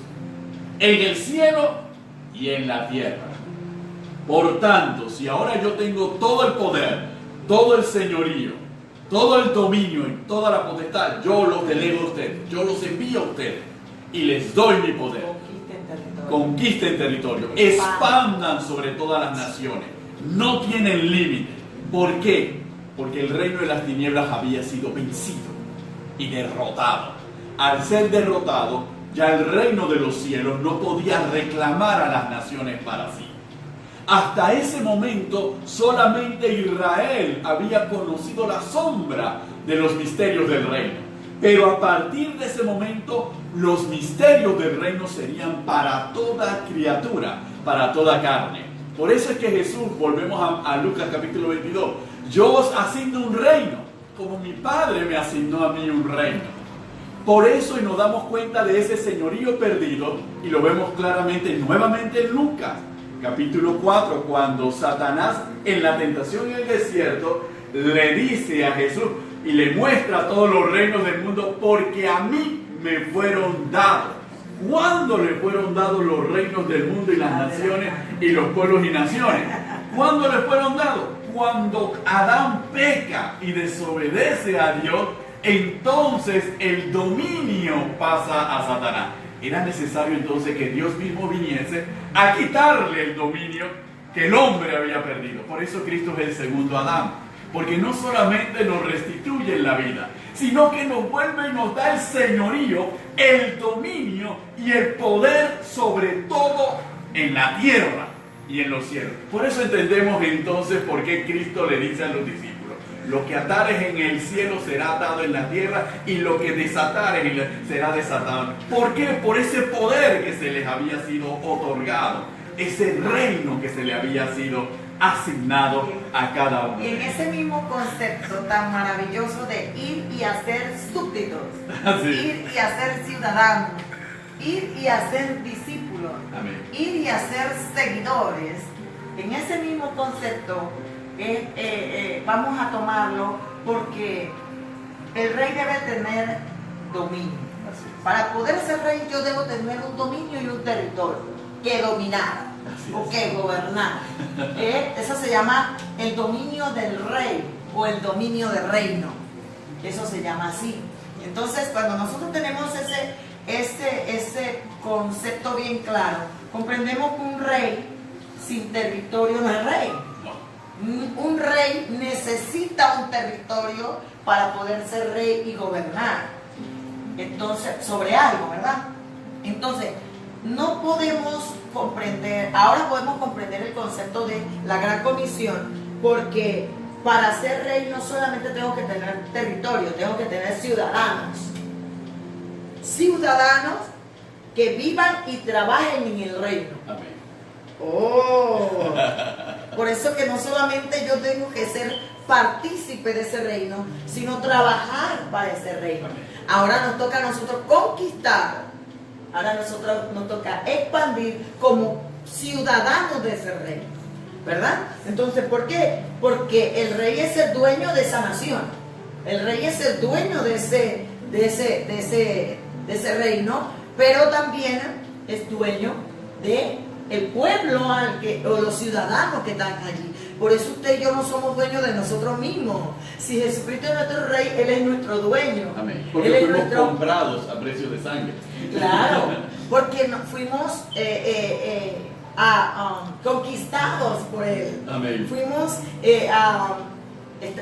en el cielo y en la tierra. Por tanto, si ahora yo tengo todo el poder, todo el señorío, todo el dominio y toda la potestad, yo los delego a ustedes, yo los envío a ustedes y les doy mi poder. Conquisten territorio, expandan sobre todas las naciones, no tienen límite. ¿Por qué? Porque el reino de las tinieblas había sido vencido y derrotado. Al ser derrotado, ya el reino de los cielos no podía reclamar a las naciones para sí. Hasta ese momento, solamente Israel había conocido la sombra de los misterios del reino. Pero a partir de ese momento, los misterios del reino serían para toda criatura, para toda carne. Por eso es que Jesús, volvemos a Lucas capítulo 22, yo os asigno un reino, como mi Padre me asignó a mí un reino. Por eso, y nos damos cuenta de ese señorío perdido, y lo vemos claramente nuevamente en Lucas capítulo 4, cuando Satanás en la tentación en el desierto le dice a Jesús y le muestra todos los reinos del mundo, porque a mí me fueron dados. ¿Cuándo le fueron dados los reinos del mundo y las naciones y los pueblos y naciones? ¿Cuándo le fueron dados? Cuando Adán peca y desobedece a Dios, entonces el dominio pasa a Satanás. Era necesario entonces que Dios mismo viniese a quitarle el dominio que el hombre había perdido. Por eso Cristo es el segundo Adán, porque no solamente nos restituye la vida, sino que nos vuelve y nos da el señorío, el dominio y el poder sobre todo en la tierra y en los cielos. Por eso entendemos entonces por qué Cristo le dice a los discípulos: lo que atares en el cielo será atado en la tierra, y lo que desatares será desatado. ¿Por qué? Por ese poder que se les había sido otorgado, ese reino que se le había sido asignado a cada uno. En ese mismo concepto tan maravilloso de ir y hacer súbditos, Sí. ir y hacer ciudadanos, ir y hacer discípulos, Amén. ir y hacer seguidores, en ese mismo concepto vamos a tomarlo porque el rey debe tener dominio. Así es. Para poder ser rey yo debo tener un dominio y un territorio que dominar Así o es. que gobernar. Eso se llama el dominio del rey o el dominio del reino. Eso se llama así. Entonces, cuando nosotros tenemos ese concepto bien claro, comprendemos que un rey sin territorio no es rey. No. Un rey necesita un territorio para poder ser rey y gobernar. Entonces, sobre algo, ¿verdad? Entonces, no podemos comprender, ahora podemos comprender el concepto de la gran comisión, porque para ser rey no solamente tengo que tener territorio, tengo que tener ciudadanos. Ciudadanos que vivan y trabajen en el reino. Amén. Oh, por eso que no solamente yo tengo que ser partícipe de ese reino, sino trabajar para ese reino. Ahora nos toca a nosotros conquistar, ahora a nosotros nos toca expandir como ciudadanos de ese reino, ¿verdad? Entonces, ¿por qué? Porque el rey es el dueño de esa nación, el rey es el dueño de ese reino, pero también es dueño de el pueblo o los ciudadanos que están allí. Por eso usted y yo no somos dueños de nosotros mismos. Si Jesucristo es nuestro rey, Él es nuestro dueño. Amén. Porque Él es fuimos nuestro... comprados a precio de sangre. Claro, porque fuimos conquistados por Él. Amén. Fuimos,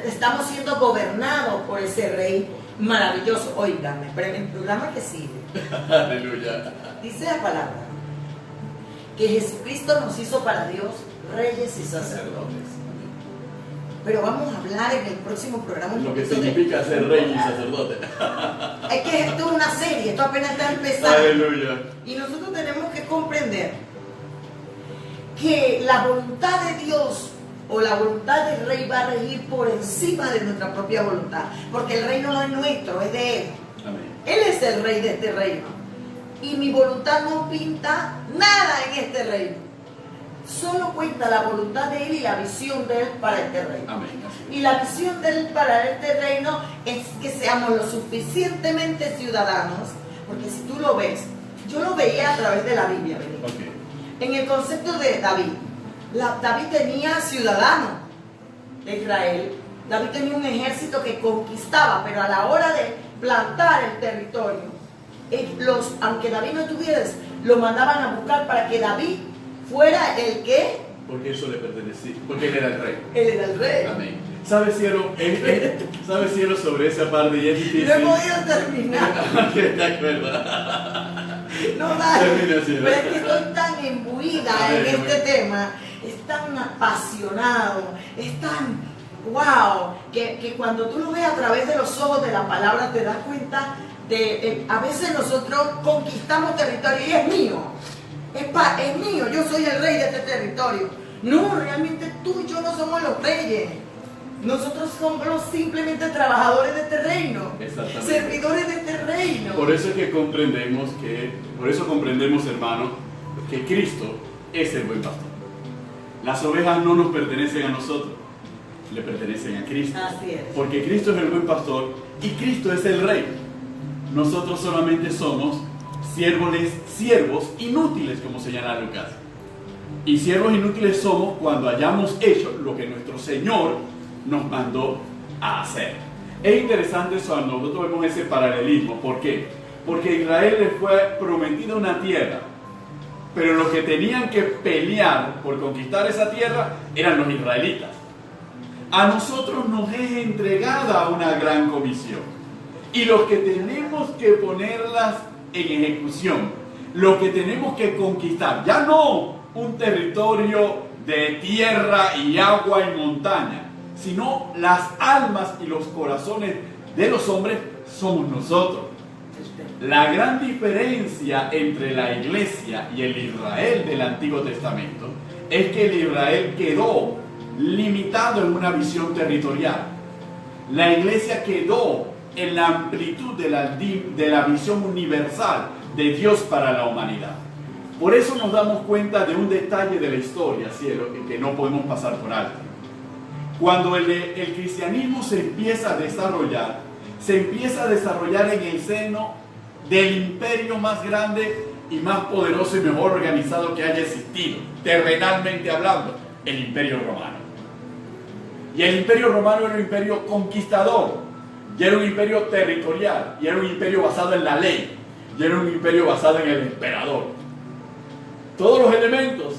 estamos siendo gobernados por ese rey maravilloso. Óigame, pero en el programa que sigue, Aleluya. dice la palabra que Jesucristo nos hizo para Dios reyes y sacerdotes. Sacerdotes. Pero vamos a hablar en el próximo programa un Lo que poquito significa ser rey y sacerdote. Es que esto es una serie, esto apenas está empezando. Aleluya. Y nosotros tenemos que comprender que la voluntad de Dios o la voluntad del rey va a regir por encima de nuestra propia voluntad, porque el reino no es nuestro, es de Él. Amén. Él es el rey de este reino. Y mi voluntad no pinta nada en este reino. Solo cuenta la voluntad de Él y la visión de Él para este reino. Amén. Así Y la visión de Él para este reino es que seamos lo suficientemente ciudadanos, porque si tú lo ves, yo lo veía a través de la Biblia, es. Benito. Ok. En el concepto de David. David tenía ciudadanos de Israel. David tenía un ejército que conquistaba, pero a la hora de plantar el territorio, aunque David no estuviera, lo mandaban a buscar para que David fuera el que... Porque eso le pertenecía. Porque él era el rey. Él era el rey. Amén. ¿Sabe, cielo? ¿Sabe, cielo, sobre esa parte? Y es difícil. No he podido terminar. Ok, de acuerdo. No, dale. Termina, cielo. Pero es que estoy tan imbuida en este tema, es tan apasionado, es tan wow, que cuando tú lo ves a través de los ojos de la palabra te das cuenta de, a veces nosotros conquistamos territorio y es mío, es mío, yo soy el rey de este territorio. No, realmente tú y yo no somos los reyes. Nosotros somos simplemente trabajadores de este reino, Exactamente. servidores de este reino. Por eso es que comprendemos, hermano, que Cristo es el buen pastor. Las ovejas no nos pertenecen a nosotros, le pertenecen a Cristo. Así es. Porque Cristo es el buen pastor y Cristo es el rey. Nosotros solamente somos siervos inútiles, como señala Lucas. Y siervos inútiles somos cuando hayamos hecho lo que nuestro Señor nos mandó a hacer. Es interesante eso, nosotros vemos ese paralelismo. ¿Por qué? Porque a Israel le fue prometida una tierra, pero los que tenían que pelear por conquistar esa tierra eran los israelitas. A nosotros nos es entregada una gran comisión, y los que tenemos que ponerlas en ejecución, los que tenemos que conquistar, ya no un territorio de tierra y agua y montaña, sino las almas y los corazones de los hombres somos nosotros. La gran diferencia entre la iglesia y el Israel del Antiguo Testamento es que el Israel quedó limitado en una visión territorial. La iglesia quedó en la amplitud de la visión universal de Dios para la humanidad. Por eso nos damos cuenta de un detalle de la historia, cielo, que no podemos pasar por alto. Cuando el cristianismo se empieza a desarrollar en el seno del imperio más grande y más poderoso y mejor organizado que haya existido, terrenalmente hablando, el Imperio Romano. Y el Imperio Romano era un imperio conquistador, y era un imperio territorial, y era un imperio basado en la ley, y era un imperio basado en el emperador. Todos los elementos.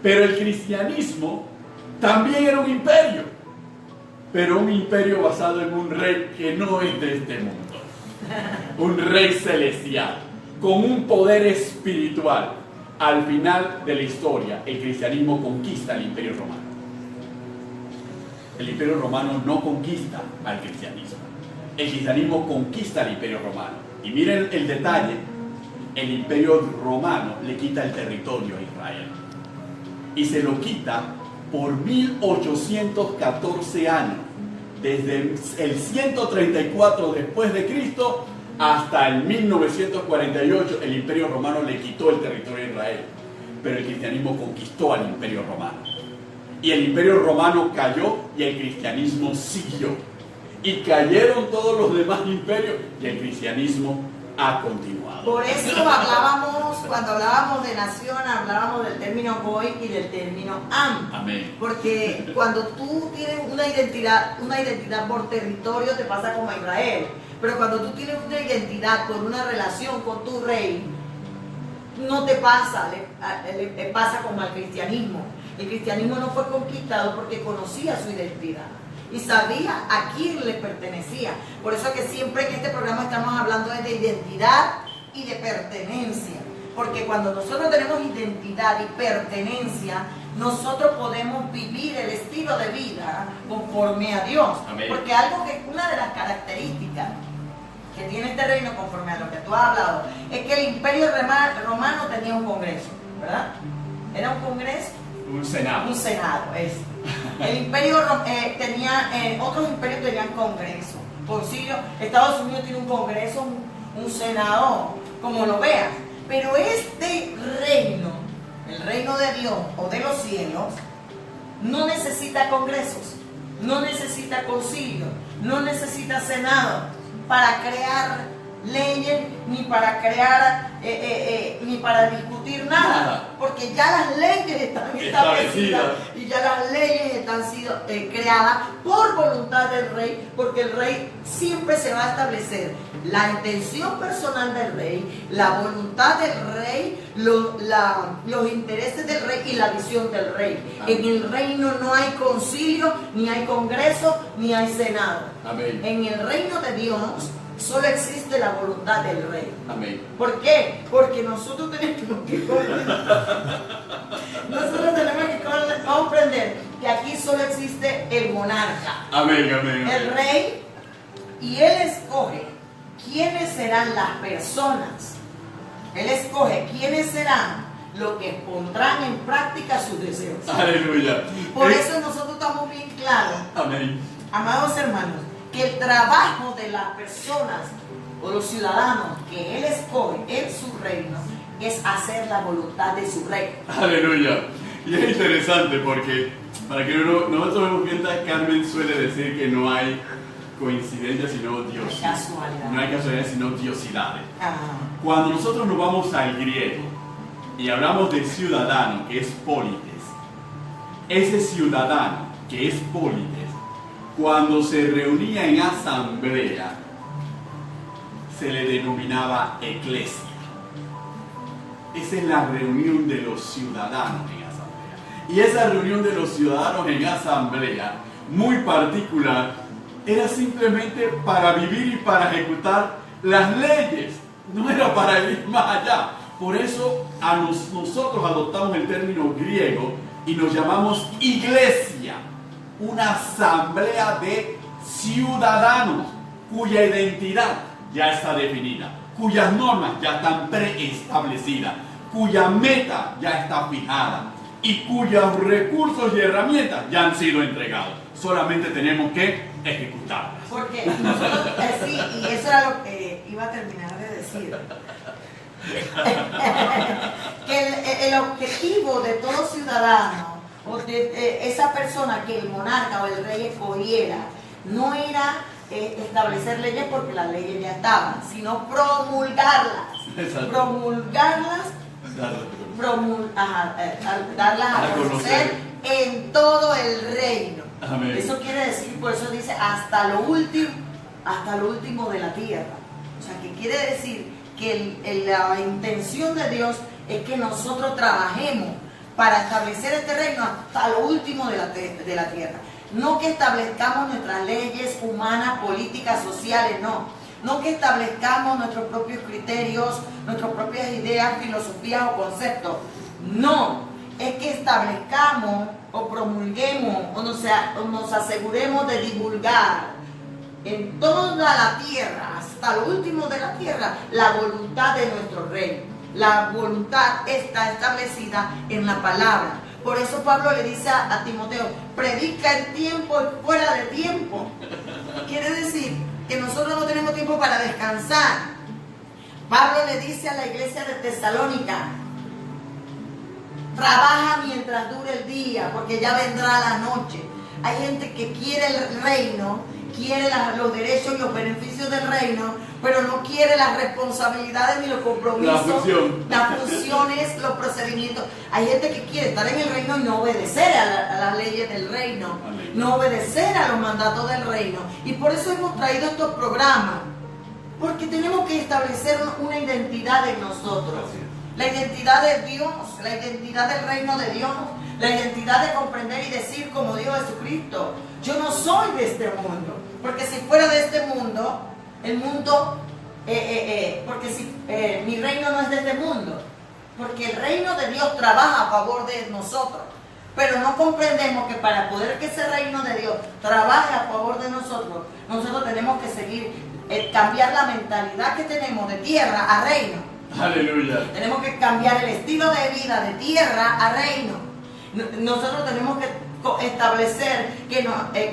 Pero el cristianismo también era un imperio, pero un imperio basado en un rey que no es de este mundo, un rey celestial, con un poder espiritual. Al final de la historia, el cristianismo conquista el Imperio Romano. El Imperio Romano no conquista al cristianismo. El cristianismo conquista al Imperio Romano. Y miren el detalle, el Imperio Romano le quita el territorio a Israel. Y se lo quita por 1814 años. Desde el 134 después de Cristo hasta el 1948, el Imperio Romano le quitó el territorio a Israel. Pero el cristianismo conquistó al Imperio Romano. Y el Imperio Romano cayó y el cristianismo siguió. Y cayeron todos los demás imperios y el cristianismo ha continuado. Por eso cuando hablábamos de nación, hablábamos del término Goy y del término Am. Amén. Porque cuando tú tienes una identidad por territorio, te pasa como a Israel. Pero cuando tú tienes una identidad por una relación con tu rey, no te pasa, le pasa como al cristianismo. El cristianismo no fue conquistado porque conocía su identidad y sabía a quién le pertenecía. Por eso es que siempre en este programa estamos hablando de identidad y de pertenencia. Porque cuando nosotros tenemos identidad y pertenencia, nosotros podemos vivir el estilo de vida conforme a Dios. Amén. Porque una de las características que tiene este reino, conforme a lo que tú has hablado, es que el Imperio Romano tenía un congreso, ¿verdad? ¿Era un congreso? Un senado. Un senado, es. El imperio otros imperios tenían congreso, concilio. Estados Unidos tiene un congreso, un senado, como lo veas. Pero este reino, el reino de Dios o de los cielos, no necesita congresos, no necesita concilio, no necesita senado para crear leyes, ni para crear, ni para discutir nada, porque ya las leyes están establecidas y ya las leyes han sido creadas por voluntad del rey, porque el rey siempre se va a establecer la intención personal del rey, la voluntad del rey, los intereses del rey y la visión del rey. Amén. En el reino no hay concilio, ni hay congreso, ni hay senado. Amén. En el reino de Dios solo existe la voluntad del rey. Amén. ¿Por qué? Porque nosotros tenemos que comprender que aquí solo existe el monarca. Amén, amén, amén. El rey, y él escoge quiénes serán las personas. Él escoge quiénes serán los que pondrán en práctica sus deseos. Aleluya. Por eso nosotros estamos bien claros, amén, amados hermanos, que el trabajo de las personas o los ciudadanos que Él escoge en su reino es hacer la voluntad de su rey. Aleluya. Y es interesante porque, para que nosotros vemos bien, Carmen suele decir que no hay coincidencias sino diosidades. No hay casualidades sino diosidades. Cuando nosotros nos vamos al griego y hablamos de ciudadano, que es polites, ese ciudadano que es polites, cuando se reunía en asamblea, se le denominaba eclesia. Esa es la reunión de los ciudadanos en asamblea. Y esa reunión de los ciudadanos en asamblea, muy particular, era simplemente para vivir y para ejecutar las leyes. No era para ir más allá. Por eso nosotros adoptamos el término griego y nos llamamos iglesia. Una asamblea de ciudadanos cuya identidad ya está definida, cuyas normas ya están preestablecidas, cuya meta ya está fijada, y cuyos recursos y herramientas ya han sido entregados. Solamente tenemos que ejecutarlas. Porque nosotros, sí, y eso era lo que iba a terminar de decir. Que el objetivo de todo ciudadano o de esa persona que el monarca o el rey escogiera no era establecer leyes porque las leyes ya estaban, sino promulgarlas. Exacto. Promulgarlas, darlas a conocer en todo el reino. Amén. Eso quiere decir, por eso dice hasta lo último de la tierra. O sea, que quiere decir que la intención de Dios es que nosotros trabajemos para establecer este reino hasta lo último de la tierra. No que establezcamos nuestras leyes humanas, políticas, sociales, no. No que establezcamos nuestros propios criterios, nuestras propias ideas, filosofías o conceptos. No, es que establezcamos o promulguemos o nos aseguremos de divulgar en toda la tierra, hasta lo último de la tierra, la voluntad de nuestro rey. La voluntad está establecida en la palabra. Por eso Pablo le dice a Timoteo, predica en tiempo y fuera de tiempo. Quiere decir que nosotros no tenemos tiempo para descansar. Pablo le dice a la iglesia de Tesalónica, trabaja mientras dure el día, porque ya vendrá la noche. Hay gente que quiere el reino, quiere los derechos y los beneficios del reino, pero no quiere las responsabilidades ni los compromisos, las funciones, los procedimientos. Hay gente que quiere estar en el reino y no obedecer a las leyes del reino, no obedecer a los mandatos del reino. Y por eso hemos traído estos programas, porque tenemos que establecer una identidad en nosotros. La identidad de Dios, la identidad del reino de Dios, la identidad de comprender y decir como dijo Jesucristo, yo no soy de este mundo, porque si fuera de este mundo, el mundo, porque si mi reino no es de este mundo, porque el reino de Dios trabaja a favor de nosotros, pero no comprendemos que para poder que ese reino de Dios trabaje a favor de nosotros, nosotros tenemos que seguir, cambiar la mentalidad que tenemos de tierra a reino. Aleluya. Tenemos que cambiar el estilo de vida de tierra a reino. Nosotros tenemos que establecer,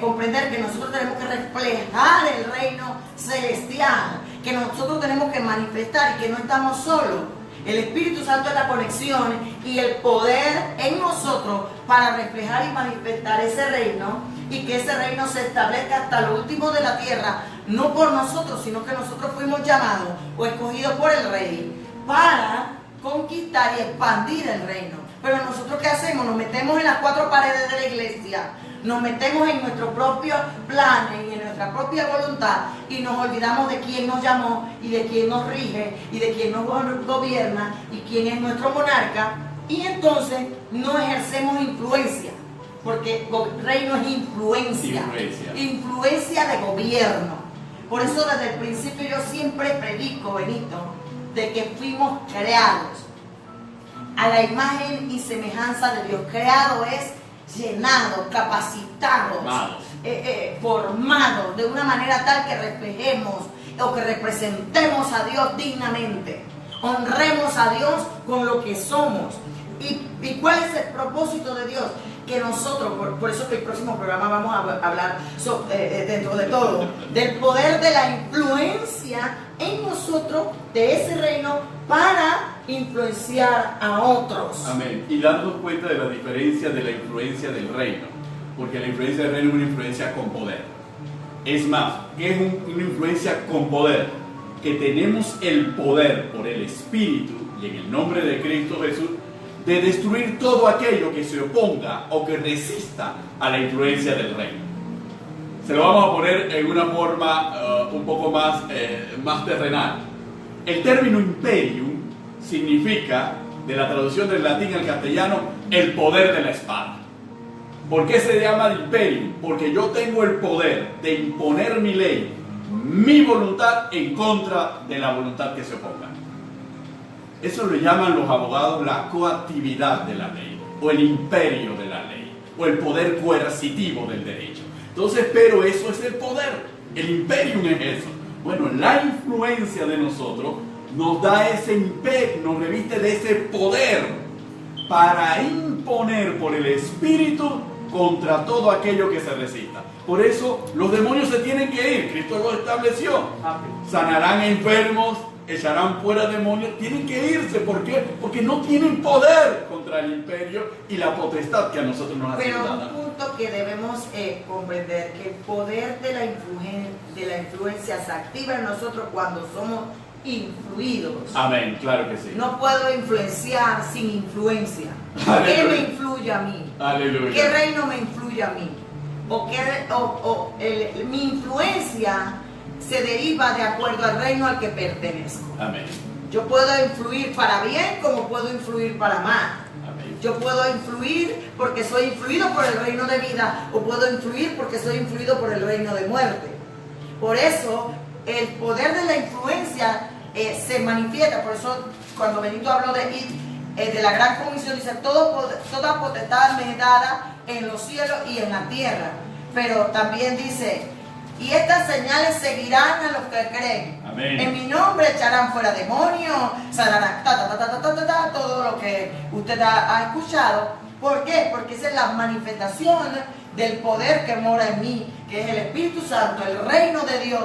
comprender que nosotros tenemos que reflejar el reino celestial, que nosotros tenemos que manifestar y que no estamos solos. El Espíritu Santo es la conexión y el poder en nosotros para reflejar y manifestar ese reino, y que ese reino se establezca hasta lo último de la tierra, no por nosotros, sino que nosotros fuimos llamados o escogidos por el Rey para conquistar y expandir el reino. Pero nosotros, ¿qué hacemos? Nos metemos en las cuatro paredes de la iglesia, nos metemos en nuestros propios planes y en nuestra propia voluntad, y nos olvidamos de quién nos llamó y de quién nos rige y de quién nos gobierna y quién es nuestro monarca, y entonces no ejercemos influencia, porque reino es influencia de gobierno. Por eso desde el principio yo siempre predico, Benito, de que fuimos creados a la imagen y semejanza de Dios. Creado es llenado, capacitado, formado de una manera tal que reflejemos o que representemos a Dios dignamente, honremos a Dios con lo que somos. ¿Y cuál es el propósito de Dios? Que nosotros, por eso que el próximo programa vamos a hablar dentro de todo, del poder de la influencia en nosotros, de ese reino, para influenciar a otros. Amén. Y darnos cuenta de la diferencia de la influencia del reino, porque la influencia del reino es una influencia con poder. Es más, es una influencia con poder, que tenemos el poder por el Espíritu y en el nombre de Cristo Jesús, de destruir todo aquello que se oponga o que resista a la influencia del reino. Se lo vamos a poner en una forma un poco más terrenal. El término imperium significa, de la traducción del latín al castellano, el poder de la espada. ¿Por qué se llama imperium? Porque yo tengo el poder de imponer mi ley, mi voluntad, en contra de la voluntad que se oponga. Eso lo llaman los abogados la coactividad de la ley, o el imperio de la ley, o el poder coercitivo del derecho. Entonces, pero eso es el poder, el imperium es eso. Bueno, la influencia de nosotros nos da ese imperio, nos reviste de ese poder para imponer imponer por el Espíritu contra todo aquello que se resista. Por eso los demonios se tienen que ir. Cristo lo estableció. Sanarán enfermos, echarán fuera demonios. Tienen que irse. ¿Por qué? Porque no tienen poder contra el imperio y la potestad que a nosotros nos ha sido dada. Pero un punto que debemos comprender, que el poder de la influencia se activa en nosotros cuando somos influidos. Amén, claro que sí. No puedo influenciar sin influencia. Aleluya. ¿Qué me influye a mí? Aleluya. ¿Qué reino me influye a mí? Mi influencia se deriva de acuerdo al reino al que pertenezco. Amén. Yo puedo influir para bien como puedo influir para mal. Amén. Yo puedo influir porque soy influido por el reino de vida o puedo influir porque soy influido por el reino de muerte. Por eso el poder de la influencia se manifiesta. Por eso cuando Benito habló de la gran comisión, dice toda potestad me es dada en los cielos y en la tierra. Pero también dice, y estas señales seguirán a los que creen. Amén. En mi nombre echarán fuera demonios, sanarán todo lo que usted ha escuchado. ¿Por qué? Porque esa es la manifestación del poder que mora en mí, que es el Espíritu Santo, el reino de Dios,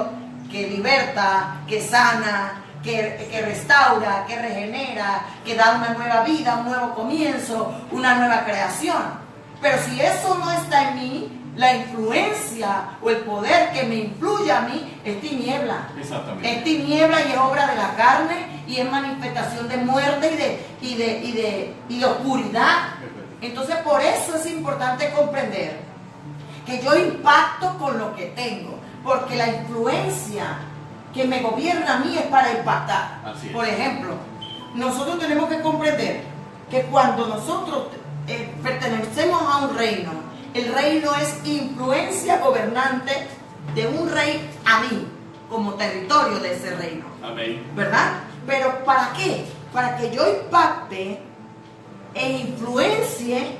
que liberta, que sana, que restaura, que regenera, que da una nueva vida, un nuevo comienzo, una nueva creación. Pero si eso no está en mí, la influencia o el poder que me influye a mí es tiniebla. Exactamente. Es tiniebla y es obra de la carne y es manifestación de muerte y de oscuridad. Entonces por eso es importante comprender que yo impacto con lo que tengo, porque la influencia que me gobierna a mí es para impactar. Así es. Por ejemplo, nosotros tenemos que comprender que cuando nosotros pertenecemos a un reino, el reino es influencia gobernante de un rey a mí, como territorio de ese reino. Amén. ¿Verdad? Pero ¿para qué? Para que yo impacte e influencie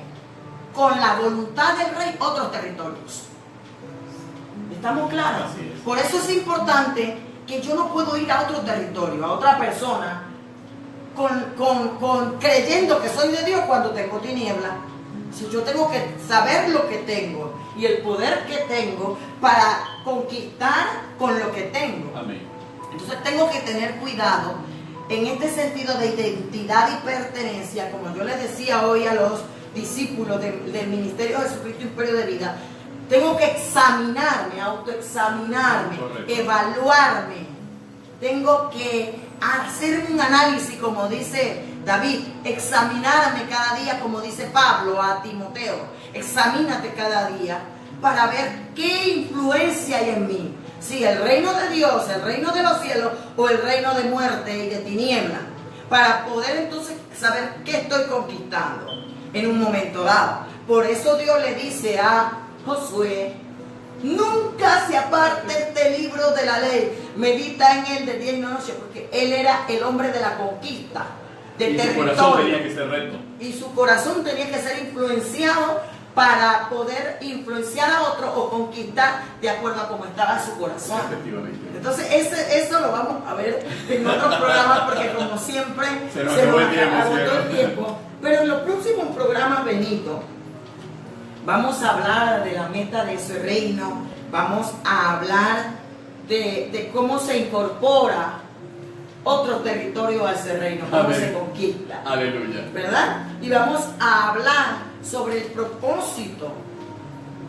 con la voluntad del rey otros territorios. ¿Estamos claros? Así es. Por eso es importante que yo no puedo ir a otro territorio, a otra persona, creyendo que soy de Dios cuando tengo tiniebla. Si yo tengo que saber lo que tengo y el poder que tengo para conquistar con lo que tengo. Amén. Entonces tengo que tener cuidado en este sentido de identidad y pertenencia, como yo les decía hoy a los discípulos del Ministerio de Jesucristo Imperio de Vida. Tengo que examinarme, autoexaminarme, correcto, evaluarme. Tengo que hacer un análisis, como dice David, examinarme cada día, como dice Pablo a Timoteo. Examínate cada día para ver qué influencia hay en mí. Si el reino de Dios, el reino de los cielos o el reino de muerte y de tiniebla. Para poder entonces saber qué estoy conquistando en un momento dado. Por eso Dios le dice a Josué: nunca se aparte este libro de la ley, medita en él de día y noche, porque él era el hombre de la conquista, del territorio. Y su corazón tenía que ser recto. Y su corazón tenía que ser influenciado para poder influenciar a otro o conquistar de acuerdo a cómo estaba su corazón. Efectivamente. Entonces eso lo vamos a ver en otros programas, porque como siempre se nos agotó el tiempo. Pero en los próximos programas, Benito, vamos a hablar de la meta de ese reino, vamos a hablar de cómo se incorpora otro territorio a ese reino, cómo Amén. se conquista. Aleluya. ¿Verdad? Y vamos a hablar sobre el propósito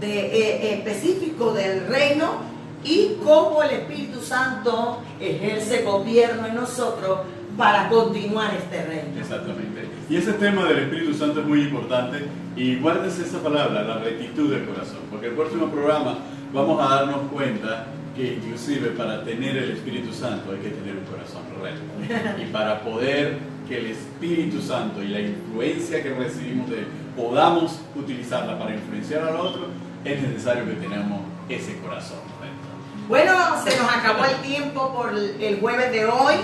específico del reino y cómo el Espíritu Santo ejerce gobierno en nosotros para continuar este reino. Exactamente. Y ese tema del Espíritu Santo es muy importante, y guárdese esa palabra, la rectitud del corazón, porque el próximo programa vamos a darnos cuenta que inclusive para tener el Espíritu Santo hay que tener un corazón recto. Y para poder que el Espíritu Santo y la influencia que recibimos de él podamos utilizarla para influenciar al otro, es necesario que tengamos ese corazón recto. Bueno, se nos acabó el tiempo por el jueves de hoy.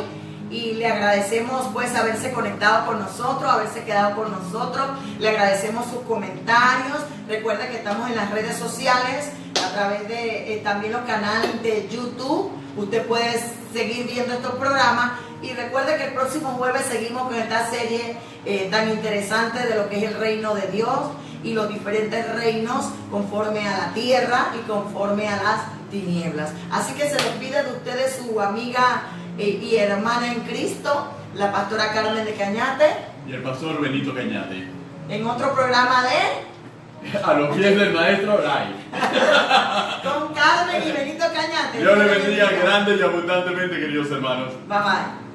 Y le agradecemos pues haberse conectado con nosotros, haberse quedado con nosotros. Le agradecemos sus comentarios. Recuerda que estamos en las redes sociales, a través de también los canales de YouTube. Usted puede seguir viendo estos programas Y recuerde que el próximo jueves seguimos con esta serie tan interesante de lo que es el reino de Dios y los diferentes reinos conforme a la tierra y conforme a las tinieblas. Así que se despide de ustedes su amiga y hermana en Cristo, la pastora Carmen de Cañate. Y el pastor Benito Cañate. En otro programa de... A los pies del maestro live. Con Carmen y Benito Cañate. Dios les bendiga grande y abundantemente, queridos hermanos. Bye bye.